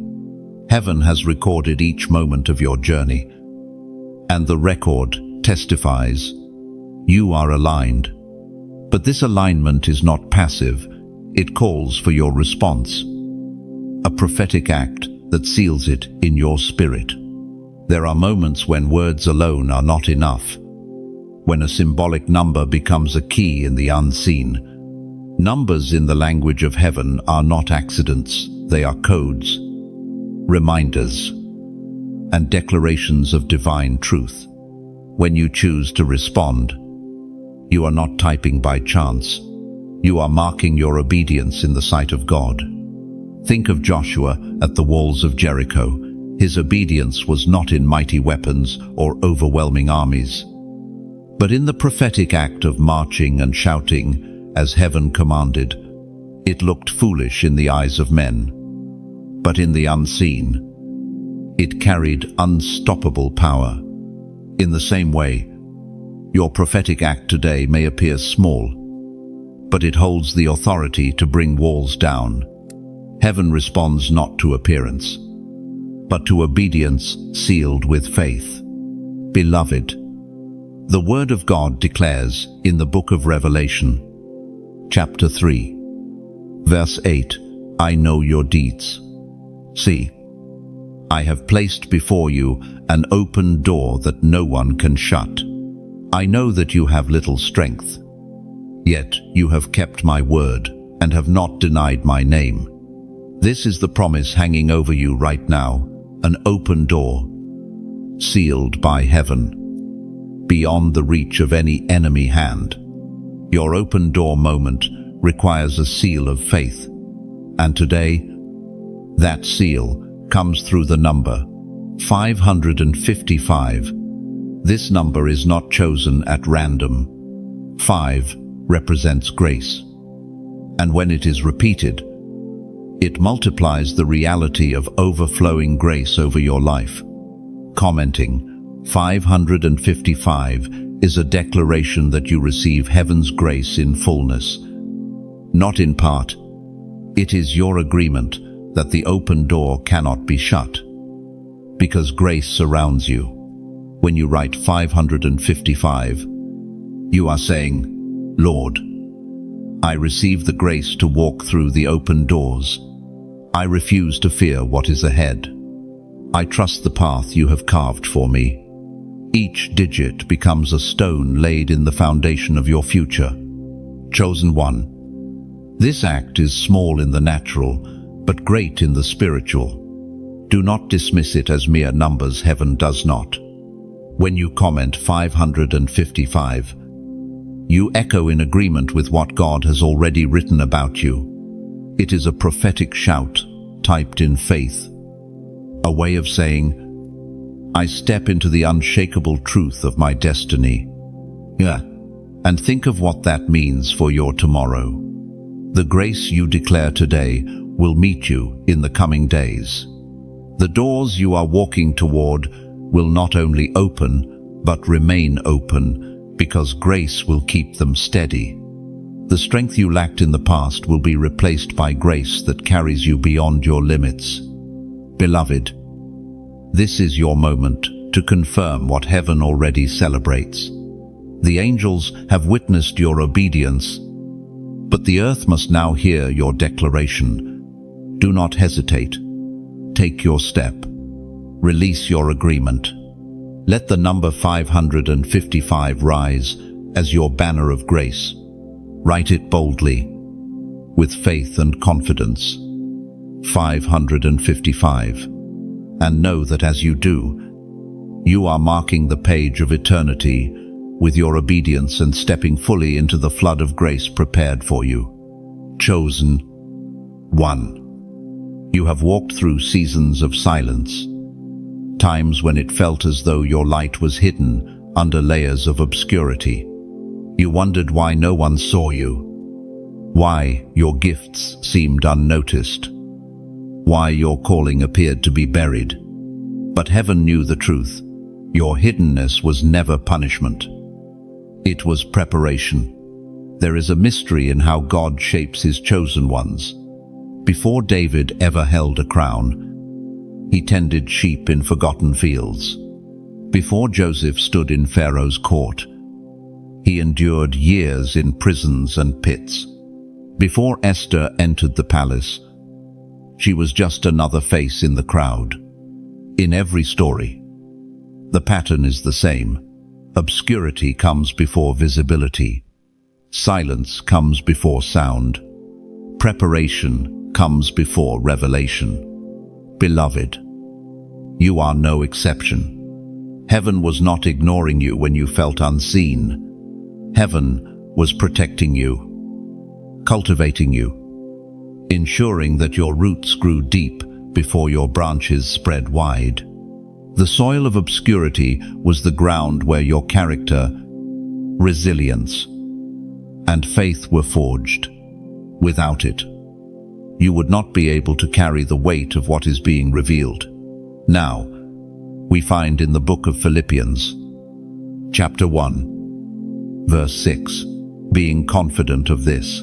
Heaven has recorded each moment of your journey, and the record testifies you are aligned. But this alignment is not passive. It calls for your response, a prophetic act that seals it in your spirit. There are moments when words alone are not enough, when a symbolic number becomes a key in the unseen. Numbers in the language of heaven are not accidents, they are codes, reminders, and declarations of divine truth. When you choose to respond, you are not typing by chance. You are marking your obedience in the sight of God. Think of Joshua at the walls of Jericho. His obedience was not in mighty weapons or overwhelming armies, but in the prophetic act of marching and shouting as heaven commanded. It looked foolish in the eyes of men, but in the unseen, it carried unstoppable power. In the same way, your prophetic act today may appear small, but it holds the authority to bring walls down. Heaven responds not to appearance, but to obedience sealed with faith. Beloved, the Word of God declares in the book of Revelation, chapter 3, verse 8, I know your deeds. See, I have placed before you an open door that no one can shut. I know that you have little strength, yet you have kept my word and have not denied my name. This is the promise hanging over you right now, an open door, sealed by heaven, beyond the reach of any enemy hand. Your open door moment requires a seal of faith, and today, that seal comes through the number 555. This number is not chosen at random. 5 represents grace, and when it is repeated, it multiplies the reality of overflowing grace over your life. Commenting, 555 is a declaration that you receive heaven's grace in fullness, not in part. It is your agreement that the open door cannot be shut, because grace surrounds you. When you write 555, you are saying, Lord, I receive the grace to walk through the open doors. I refuse to fear what is ahead. I trust the path you have carved for me. Each digit becomes a stone laid in the foundation of your future. Chosen one. This act is small in the natural, but great in the spiritual. Do not dismiss it as mere numbers. Heaven does not. When you comment 555, you echo in agreement with what God has already written about you. It is a prophetic shout, typed in faith, a way of saying, I step into the unshakable truth of my destiny. And think of what that means for your tomorrow. The grace you declare today will meet you in the coming days. The doors you are walking toward will not only open, but remain open, because grace will keep them steady. The strength you lacked in the past will be replaced by grace that carries you beyond your limits. Beloved, this is your moment to confirm what heaven already celebrates. The angels have witnessed your obedience, but the earth must now hear your declaration. Do not hesitate. Take your step. Release your agreement. Let the number 555 rise as your banner of grace. Write it boldly, with faith and confidence. 555. And know that as you do, you are marking the page of eternity with your obedience and stepping fully into the flood of grace prepared for you. Chosen one. You have walked through seasons of silence, times when it felt as though your light was hidden under layers of obscurity. You wondered why no one saw you, why your gifts seemed unnoticed, why your calling appeared to be buried. But heaven knew the truth. Your hiddenness was never punishment. It was preparation. There is a mystery in how God shapes his chosen ones. Before David ever held a crown, he tended sheep in forgotten fields. Before Joseph stood in Pharaoh's court, he endured years in prisons and pits. Before Esther entered the palace, she was just another face in the crowd. In every story, the pattern is the same. Obscurity comes before visibility. Silence comes before sound. Preparation comes before revelation. Beloved, you are no exception. Heaven was not ignoring you when you felt unseen. Heaven was protecting you, cultivating you, ensuring that your roots grew deep before your branches spread wide. The soil of obscurity was the ground where your character, resilience, and faith were forged. Without it, you would not be able to carry the weight of what is being revealed. Now, we find in the book of Philippians, chapter 1, verse 6, being confident of this,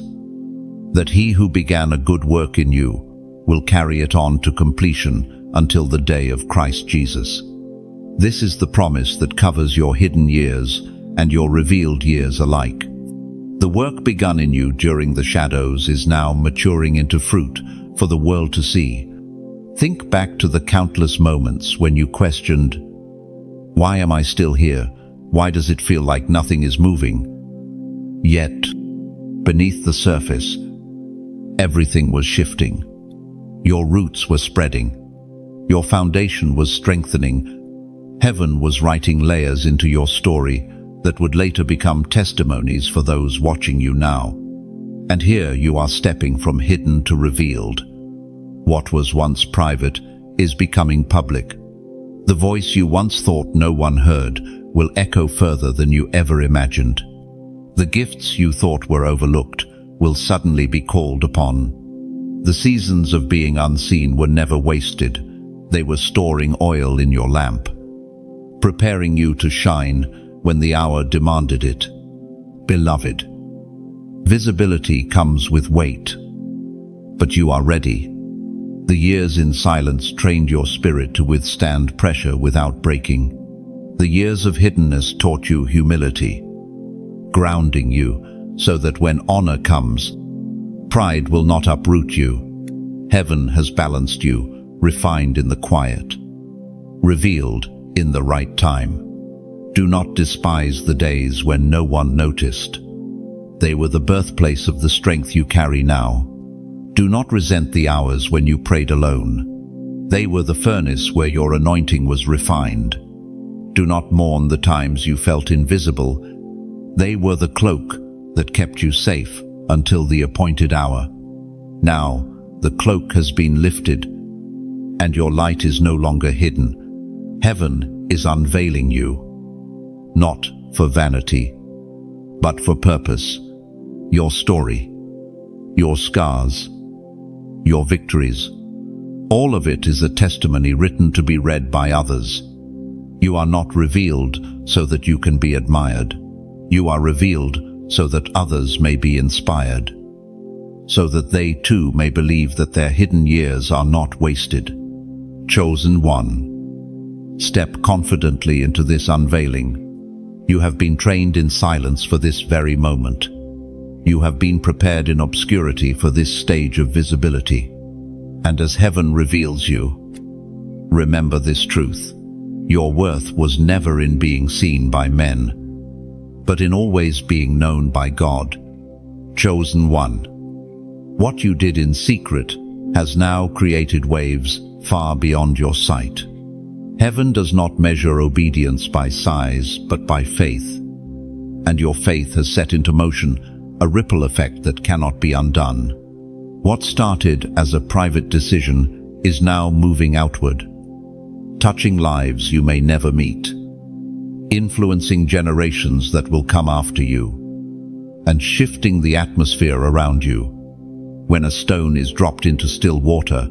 that he who began a good work in you will carry it on to completion until the day of Christ Jesus. This is the promise that covers your hidden years and your revealed years alike. The work begun in you during the shadows is now maturing into fruit for the world to see. Think back to the countless moments when you questioned, "Why am I still here? Why does it feel like nothing is moving?" Yet, beneath the surface, everything was shifting. Your roots were spreading. Your foundation was strengthening. Heaven was writing layers into your story that would later become testimonies for those watching you now. And here you are stepping from hidden to revealed. What was once private is becoming public. The voice you once thought no one heard will echo further than you ever imagined. The gifts you thought were overlooked will suddenly be called upon. The seasons of being unseen were never wasted. They were storing oil in your lamp, preparing you to shine when the hour demanded it. Beloved, visibility comes with weight, but you are ready. The years in silence trained your spirit to withstand pressure without breaking. The years of hiddenness taught you humility, grounding you so that when honor comes, pride will not uproot you. Heaven has balanced you, refined in the quiet, revealed in the right time. Do not despise the days when no one noticed. They were the birthplace of the strength you carry now. Do not resent the hours when you prayed alone. They were the furnace where your anointing was refined. Do not mourn the times you felt invisible. They were the cloak that kept you safe until the appointed hour. Now, the cloak has been lifted, and your light is no longer hidden. Heaven is unveiling you, not for vanity, but for purpose. Your story, your scars, your victories, all of it is a testimony written to be read by others. You are not revealed so that you can be admired. You are revealed so that others may be inspired, so that they too may believe that their hidden years are not wasted. Chosen one, step confidently into this unveiling. You have been trained in silence for this very moment. You have been prepared in obscurity for this stage of visibility. And as heaven reveals you, remember this truth. Your worth was never in being seen by men, but in always being known by God. Chosen one, what you did in secret has now created waves far beyond your sight. Heaven does not measure obedience by size, but by faith. And your faith has set into motion a ripple effect that cannot be undone. What started as a private decision is now moving outward, touching lives you may never meet, influencing generations that will come after you, and shifting the atmosphere around you. When a stone is dropped into still water,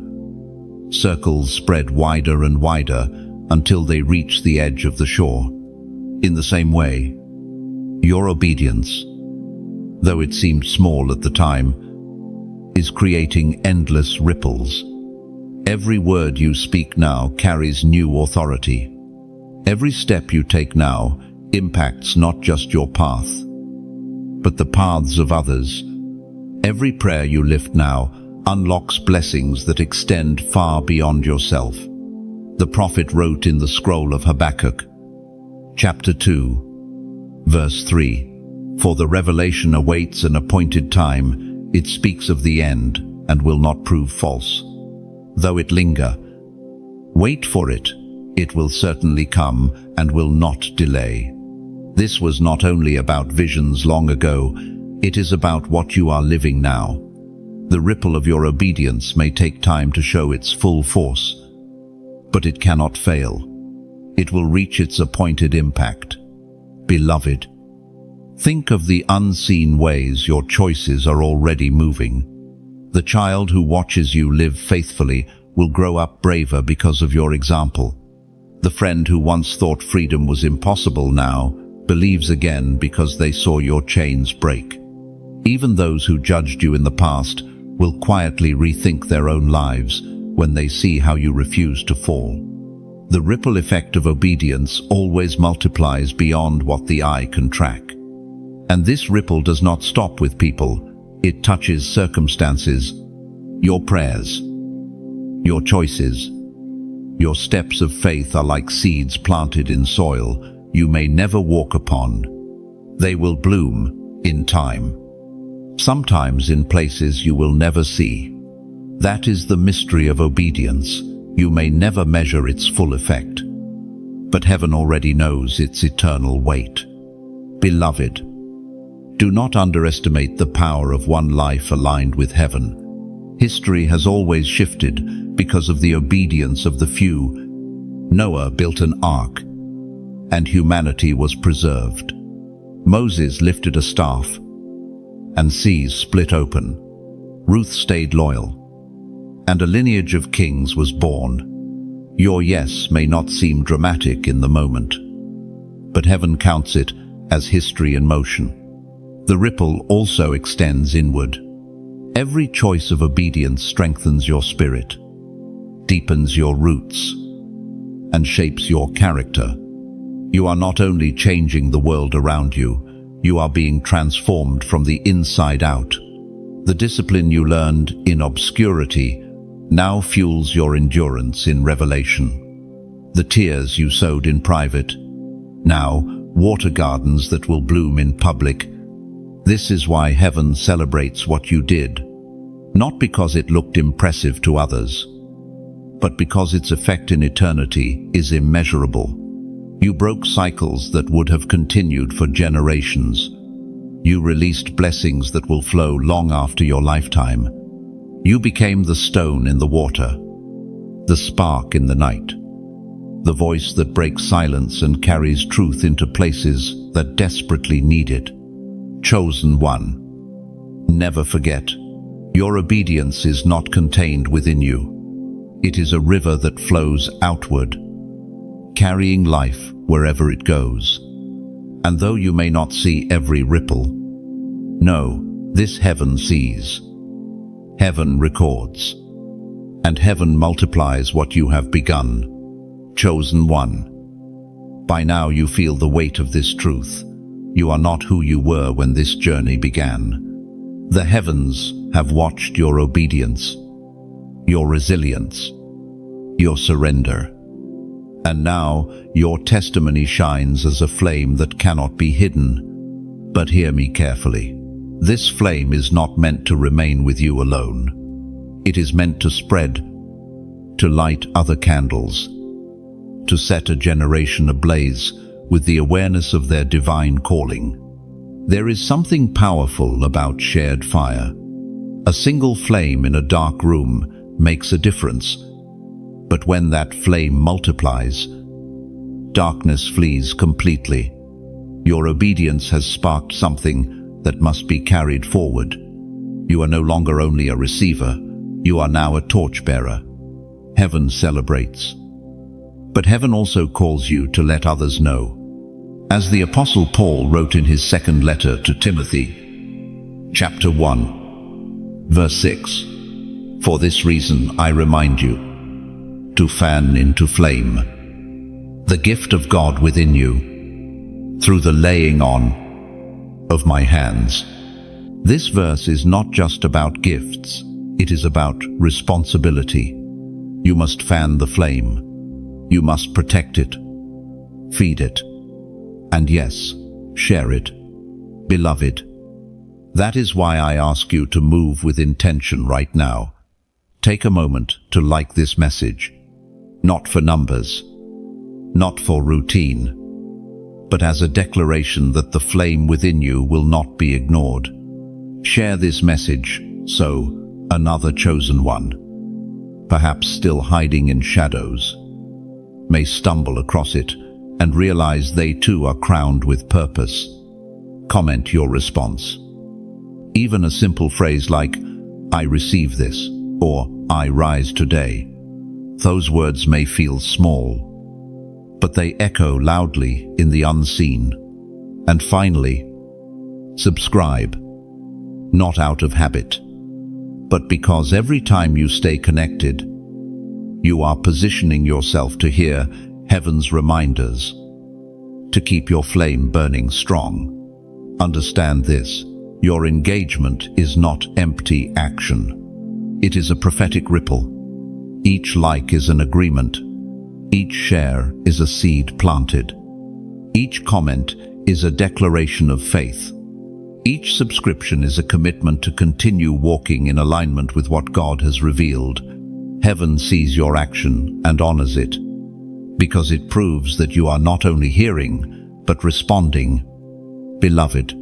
circles spread wider and wider until they reach the edge of the shore. In the same way, your obedience, though it seemed small at the time, is creating endless ripples. Every word you speak now carries new authority. Every step you take now impacts not just your path, but the paths of others. Every prayer you lift now unlocks blessings that extend far beyond yourself. The prophet wrote in the scroll of Habakkuk, chapter 2, verse 3, "For the revelation awaits an appointed time. It speaks of the end and will not prove false. Though it linger, wait for it. It will certainly come and will not delay." This was not only about visions long ago, it is about what you are living now. The ripple of your obedience may take time to show its full force, but it cannot fail. It will reach its appointed impact. Beloved, think of the unseen ways your choices are already moving. The child who watches you live faithfully will grow up braver because of your example. The friend who once thought freedom was impossible now believes again because they saw your chains break. Even those who judged you in the past will quietly rethink their own lives when they see how you refuse to fall. The ripple effect of obedience always multiplies beyond what the eye can track. And this ripple does not stop with people. It touches circumstances, your prayers, your choices. Your steps of faith are like seeds planted in soil you may never walk upon. They will bloom in time, sometimes in places you will never see. That is the mystery of obedience. You may never measure its full effect, but heaven already knows its eternal weight. Beloved, do not underestimate the power of one life aligned with heaven. History has always shifted because of the obedience of the few. Noah built an ark, and humanity was preserved. Moses lifted a staff, and seas split open. Ruth stayed loyal, and a lineage of kings was born. Your yes may not seem dramatic in the moment, but heaven counts it as history in motion. The ripple also extends inward. Every choice of obedience strengthens your spirit, deepens your roots, and shapes your character. You are not only changing the world around you, you are being transformed from the inside out. The discipline you learned in obscurity now fuels your endurance in revelation. The tears you sowed in private, now water gardens that will bloom in public. This is why heaven celebrates what you did, not because it looked impressive to others, but because its effect in eternity is immeasurable. You broke cycles that would have continued for generations. You released blessings that will flow long after your lifetime. You became the stone in the water, the spark in the night, the voice that breaks silence and carries truth into places that desperately need it. Chosen one. Never forget, your obedience is not contained within you. It is a river that flows outward, carrying life wherever it goes. And though you may not see every ripple, know, this heaven sees. Heaven records, and heaven multiplies what you have begun. Chosen one. By now you feel the weight of this truth. You are not who you were when this journey began. The heavens have watched your obedience, your resilience, your surrender. And now your testimony shines as a flame that cannot be hidden. But hear me carefully. This flame is not meant to remain with you alone. It is meant to spread, to light other candles, to set a generation ablaze with the awareness of their divine calling. There is something powerful about shared fire. A single flame in a dark room makes a difference, but when that flame multiplies, darkness flees completely. Your obedience has sparked something that must be carried forward. You are no longer only a receiver, you are now a torchbearer. Heaven celebrates. But heaven also calls you to let others know. As the Apostle Paul wrote in his second letter to Timothy, chapter 1, verse 6, "For this reason I remind you, to fan into flame the gift of God within you, through the laying on of my hands." This verse is not just about gifts, it is about responsibility. You must fan the flame. You must protect it, feed it, and yes, share it. Beloved, that is why I ask you to move with intention right now. Take a moment to like this message, not for numbers, not for routine, but as a declaration that the flame within you will not be ignored. Share this message so another chosen one, perhaps still hiding in shadows, may stumble across it and realize they too are crowned with purpose. Comment your response. Even a simple phrase like, "I receive this," or "I rise today." Those words may feel small, but they echo loudly in the unseen. And finally, subscribe, not out of habit, but because every time you stay connected, You are positioning yourself to hear heaven's reminders, to keep your flame burning strong. Understand this: your engagement is not empty action. It is a prophetic ripple. Each like is an agreement. Each share is a seed planted. Each comment is a declaration of faith. Each subscription is a commitment to continue walking in alignment with what God has revealed. Heaven sees your action and honors it, because it proves that you are not only hearing, but responding. Beloved,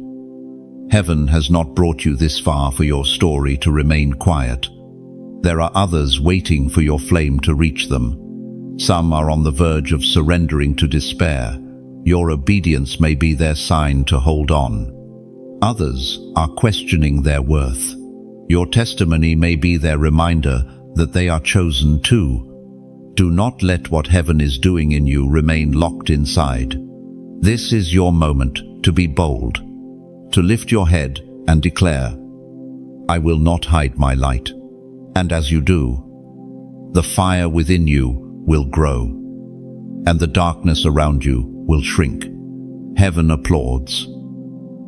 heaven has not brought you this far for your story to remain quiet. There are others waiting for your flame to reach them. Some are on the verge of surrendering to despair. Your obedience may be their sign to hold on. Others are questioning their worth. Your testimony may be their reminder that they are chosen too. Do not let what heaven is doing in you remain locked inside. This is your moment to be bold, to lift your head and declare, "I will not hide my light." And as you do, the fire within you will grow, and the darkness around you will shrink. Heaven applauds,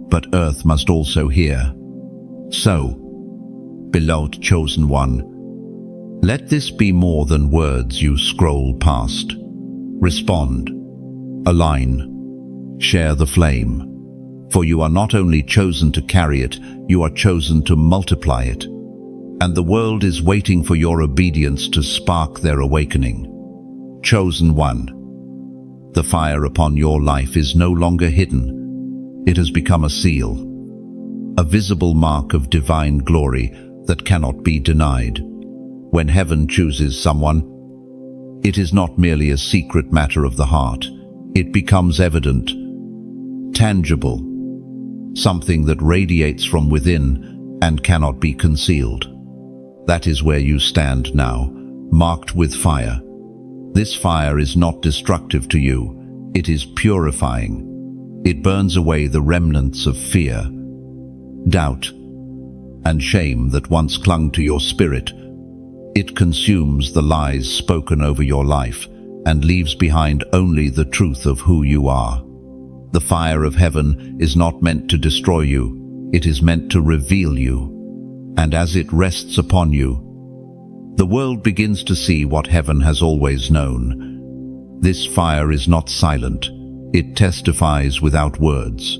but earth must also hear. So, beloved chosen one, let this be more than words you scroll past. Respond, align, share the flame, for you are not only chosen to carry it, you are chosen to multiply it. And the world is waiting for your obedience to spark their awakening. Chosen one, the fire upon your life is no longer hidden. It has become a seal, a visible mark of divine glory that cannot be denied. When heaven chooses someone, it is not merely a secret matter of the heart. It becomes evident, tangible, something that radiates from within and cannot be concealed. That is where you stand now, marked with fire. This fire is not destructive to you, it is purifying. It burns away the remnants of fear, doubt, and shame that once clung to your spirit. It consumes the lies spoken over your life and leaves behind only the truth of who you are. The fire of heaven is not meant to destroy you, it is meant to reveal you. And as it rests upon you, the world begins to see what heaven has always known. This fire is not silent. It testifies without words.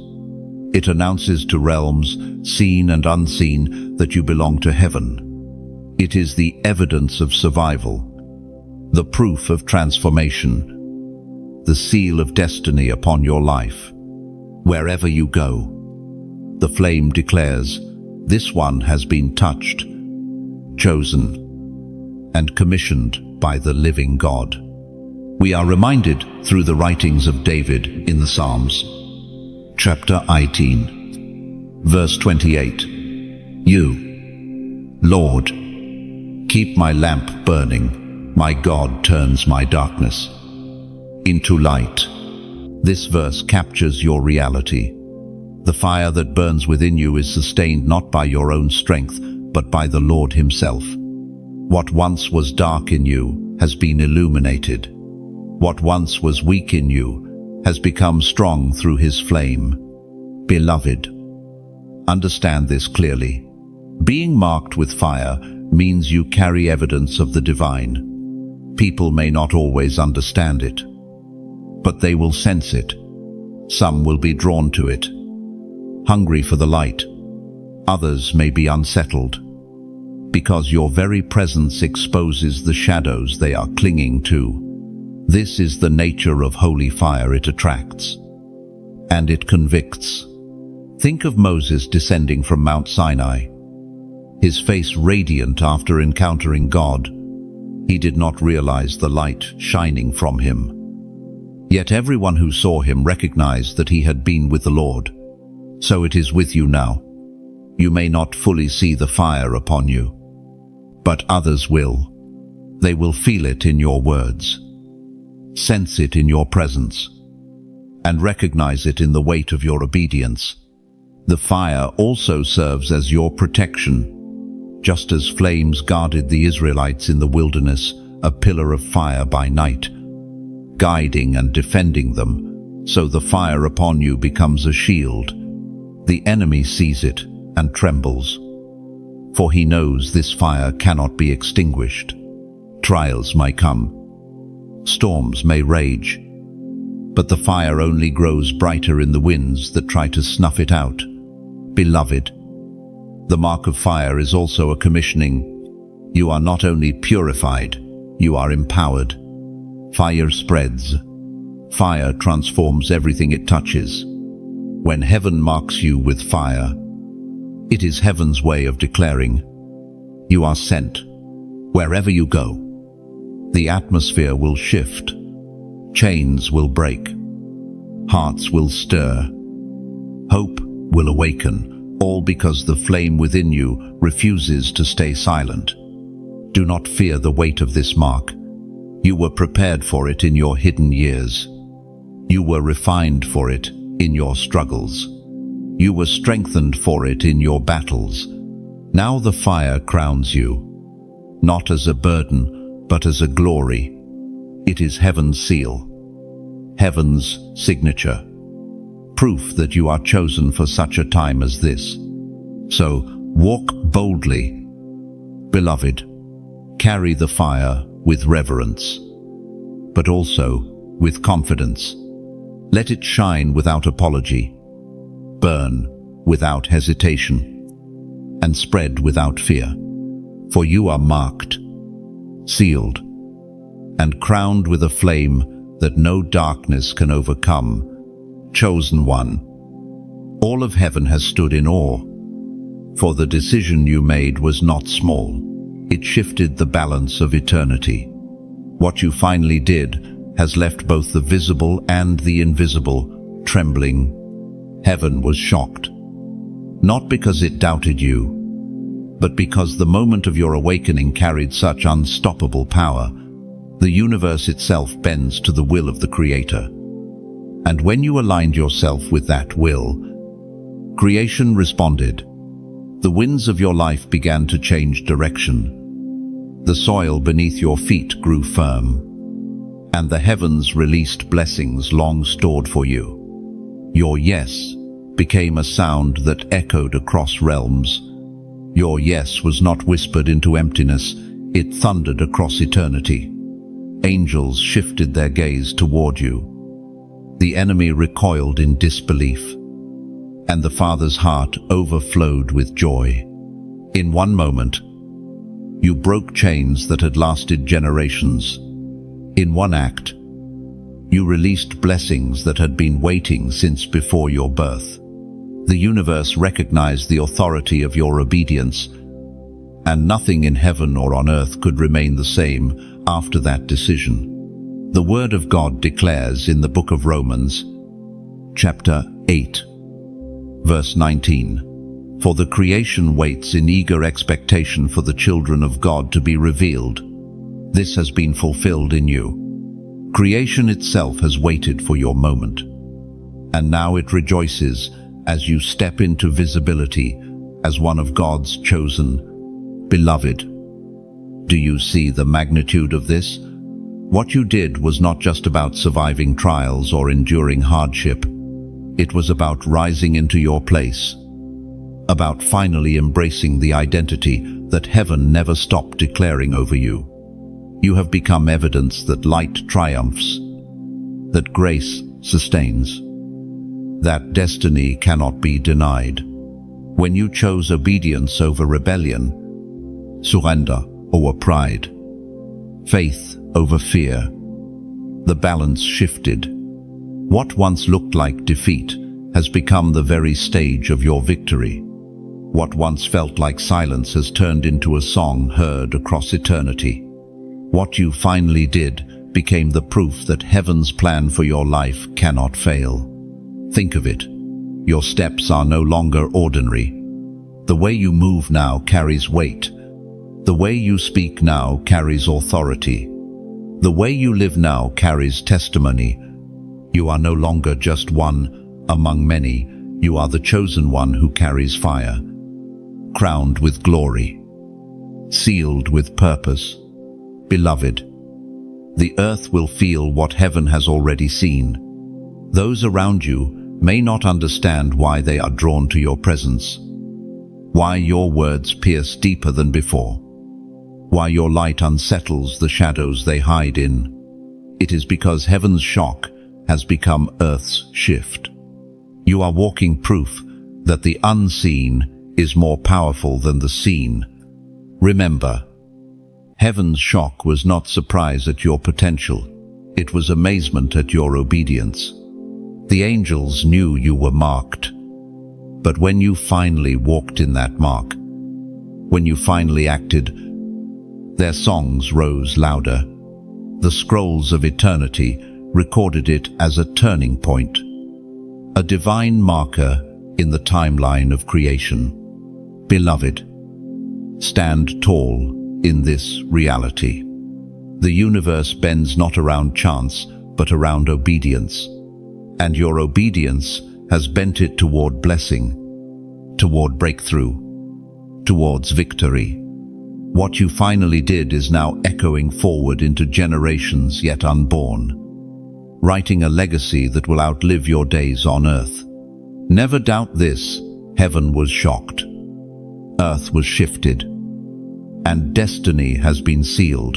It announces to realms, seen and unseen, that you belong to heaven. It is the evidence of survival, the proof of transformation, the seal of destiny upon your life. Wherever you go, the flame declares, "This one has been touched, chosen, and commissioned by the living God." We are reminded through the writings of David in the Psalms, chapter 18, verse 28. You, Lord, keep my lamp burning. My God turns my darkness into light. This verse captures your reality. The fire that burns within you is sustained not by your own strength, but by the Lord Himself. What once was dark in you has been illuminated. What once was weak in you has become strong through His flame. Beloved, understand this clearly. Being marked with fire means you carry evidence of the divine. People may not always understand it, but they will sense it. Some will be drawn to it, hungry for the light. Others may be unsettled, because your very presence exposes the shadows they are clinging to. This is the nature of holy fire. It attracts, and it convicts. Think of Moses descending from Mount Sinai, his face radiant after encountering God. He did not realize the light shining from him. Yet everyone who saw him recognized that he had been with the Lord. So it is with you now. You may not fully see the fire upon you, but others will. They will feel it in your words, sense it in your presence, and recognize it in the weight of your obedience. The fire also serves as your protection. Just as flames guarded the Israelites in the wilderness, a pillar of fire by night, guiding and defending them, so the fire upon you becomes a shield. The enemy sees it and trembles, for he knows this fire cannot be extinguished. Trials may come, storms may rage, but the fire only grows brighter in the winds that try to snuff it out. Beloved, the mark of fire is also a commissioning. You are not only purified, you are empowered. Fire spreads. Fire transforms everything it touches. When heaven marks you with fire, it is heaven's way of declaring, you are sent. Wherever you go, the atmosphere will shift. Chains will break. Hearts will stir. Hope will awaken, all because the flame within you refuses to stay silent. Do not fear the weight of this mark. You were prepared for it in your hidden years. You were refined for it in your struggles. You were strengthened for it in your battles. Now the fire crowns you, not as a burden, but as a glory. It is heaven's seal, heaven's signature, proof that you are chosen for such a time as this. So walk boldly, beloved. Carry the fire with reverence, but also with confidence. Let it shine without apology, burn without hesitation, and spread without fear. For you are marked, sealed, and crowned with a flame that no darkness can overcome. Chosen one, all of heaven has stood in awe, for the decision you made was not small. It shifted the balance of eternity. What you finally did has left both the visible and the invisible trembling. Heaven was shocked, not because it doubted you, but because the moment of your awakening carried such unstoppable power. The universe itself bends to the will of the Creator. And when you aligned yourself with that will, creation responded. The winds of your life began to change direction. The soil beneath your feet grew firm, and the heavens released blessings long stored for you. Your yes became a sound that echoed across realms. Your yes was not whispered into emptiness, it thundered across eternity. Angels shifted their gaze toward you. The enemy recoiled in disbelief, and the Father's heart overflowed with joy. In one moment, you broke chains that had lasted generations. In one act, you released blessings that had been waiting since before your birth. The universe recognized the authority of your obedience, and nothing in heaven or on earth could remain the same after that decision. The Word of God declares in the book of Romans, chapter 8, verse 19, "For the creation waits in eager expectation for the children of God to be revealed. This has been fulfilled in you." Creation itself has waited for your moment, and now it rejoices as you step into visibility as one of God's chosen. Beloved, do you see the magnitude of this? What you did was not just about surviving trials or enduring hardship. It was about rising into your place, about finally embracing the identity that heaven never stopped declaring over you. You have become evidence that light triumphs, that grace sustains, that destiny cannot be denied. When you chose obedience over rebellion, surrender over pride, faith over fear, the balance shifted. What once looked like defeat has become the very stage of your victory. What once felt like silence has turned into a song heard across eternity. What you finally did became the proof that heaven's plan for your life cannot fail. Think of it. Your steps are no longer ordinary. The way you move now carries weight. The way you speak now carries authority. The way you live now carries testimony. You are no longer just one among many. You are the chosen one who carries fire, crowned with glory, sealed with purpose. Beloved, the earth will feel what heaven has already seen. Those around you may not understand why they are drawn to your presence, why your words pierce deeper than before, why your light unsettles the shadows they hide in. It is because heaven's shock has become earth's shift. You are walking proof that the unseen is more powerful than the seen. Remember, heaven's shock was not surprise at your potential. It was amazement at your obedience. The angels knew you were marked. But when you finally walked in that mark, when you finally acted, their songs rose louder. The scrolls of eternity recorded it as a turning point, a divine marker in the timeline of creation. Beloved, stand tall in this reality. The universe bends not around chance, but around obedience. And your obedience has bent it toward blessing, toward breakthrough, towards victory. What you finally did is now echoing forward into generations yet unborn, writing a legacy that will outlive your days on earth. Never doubt this: heaven was shocked, earth was shifted, and destiny has been sealed.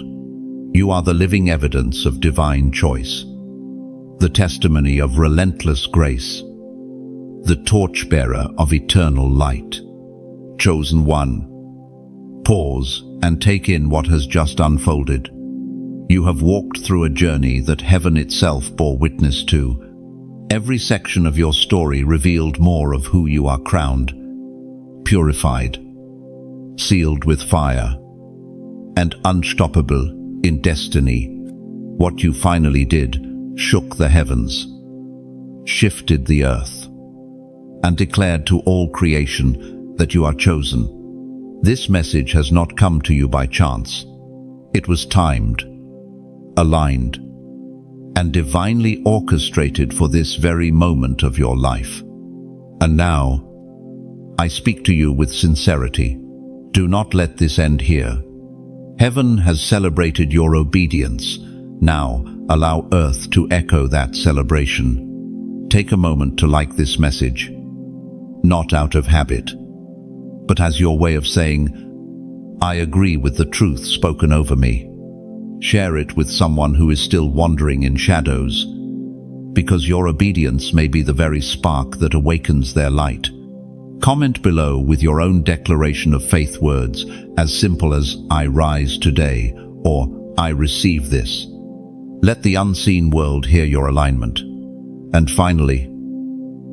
You are the living evidence of divine choice, the testimony of relentless grace, the torchbearer of eternal light. Chosen one, pause and take in what has just unfolded. You have walked through a journey that heaven itself bore witness to. Every section of your story revealed more of who you are: crowned, purified, sealed with fire, and unstoppable in destiny. What you finally did shook the heavens, shifted the earth, and declared to all creation that you are chosen. This message has not come to you by chance. It was timed, aligned, and divinely orchestrated for this very moment of your life. And now, I speak to you with sincerity. Do not let this end here. Heaven has celebrated your obedience. Now, allow earth to echo that celebration. Take a moment to like this message, not out of habit, but as your way of saying, I agree with the truth spoken over me. Share it with someone who is still wandering in shadows, because your obedience may be the very spark that awakens their light. Comment below with your own declaration of faith words, as simple as I rise today or I receive this. Let the unseen world hear your alignment. And finally,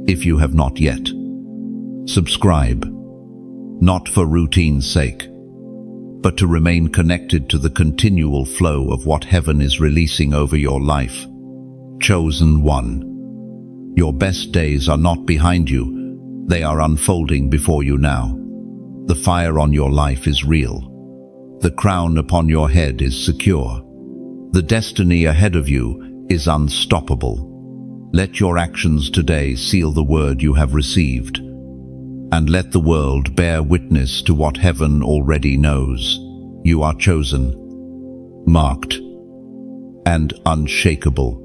if you have not yet, subscribe, not for routine's sake, but to remain connected to the continual flow of what heaven is releasing over your life. Chosen one, your best days are not behind you. They are unfolding before you now. The fire on your life is real. The crown upon your head is secure. The destiny ahead of you is unstoppable. Let your actions today seal the word you have received, and let the world bear witness to what heaven already knows. You are chosen, marked, and unshakable.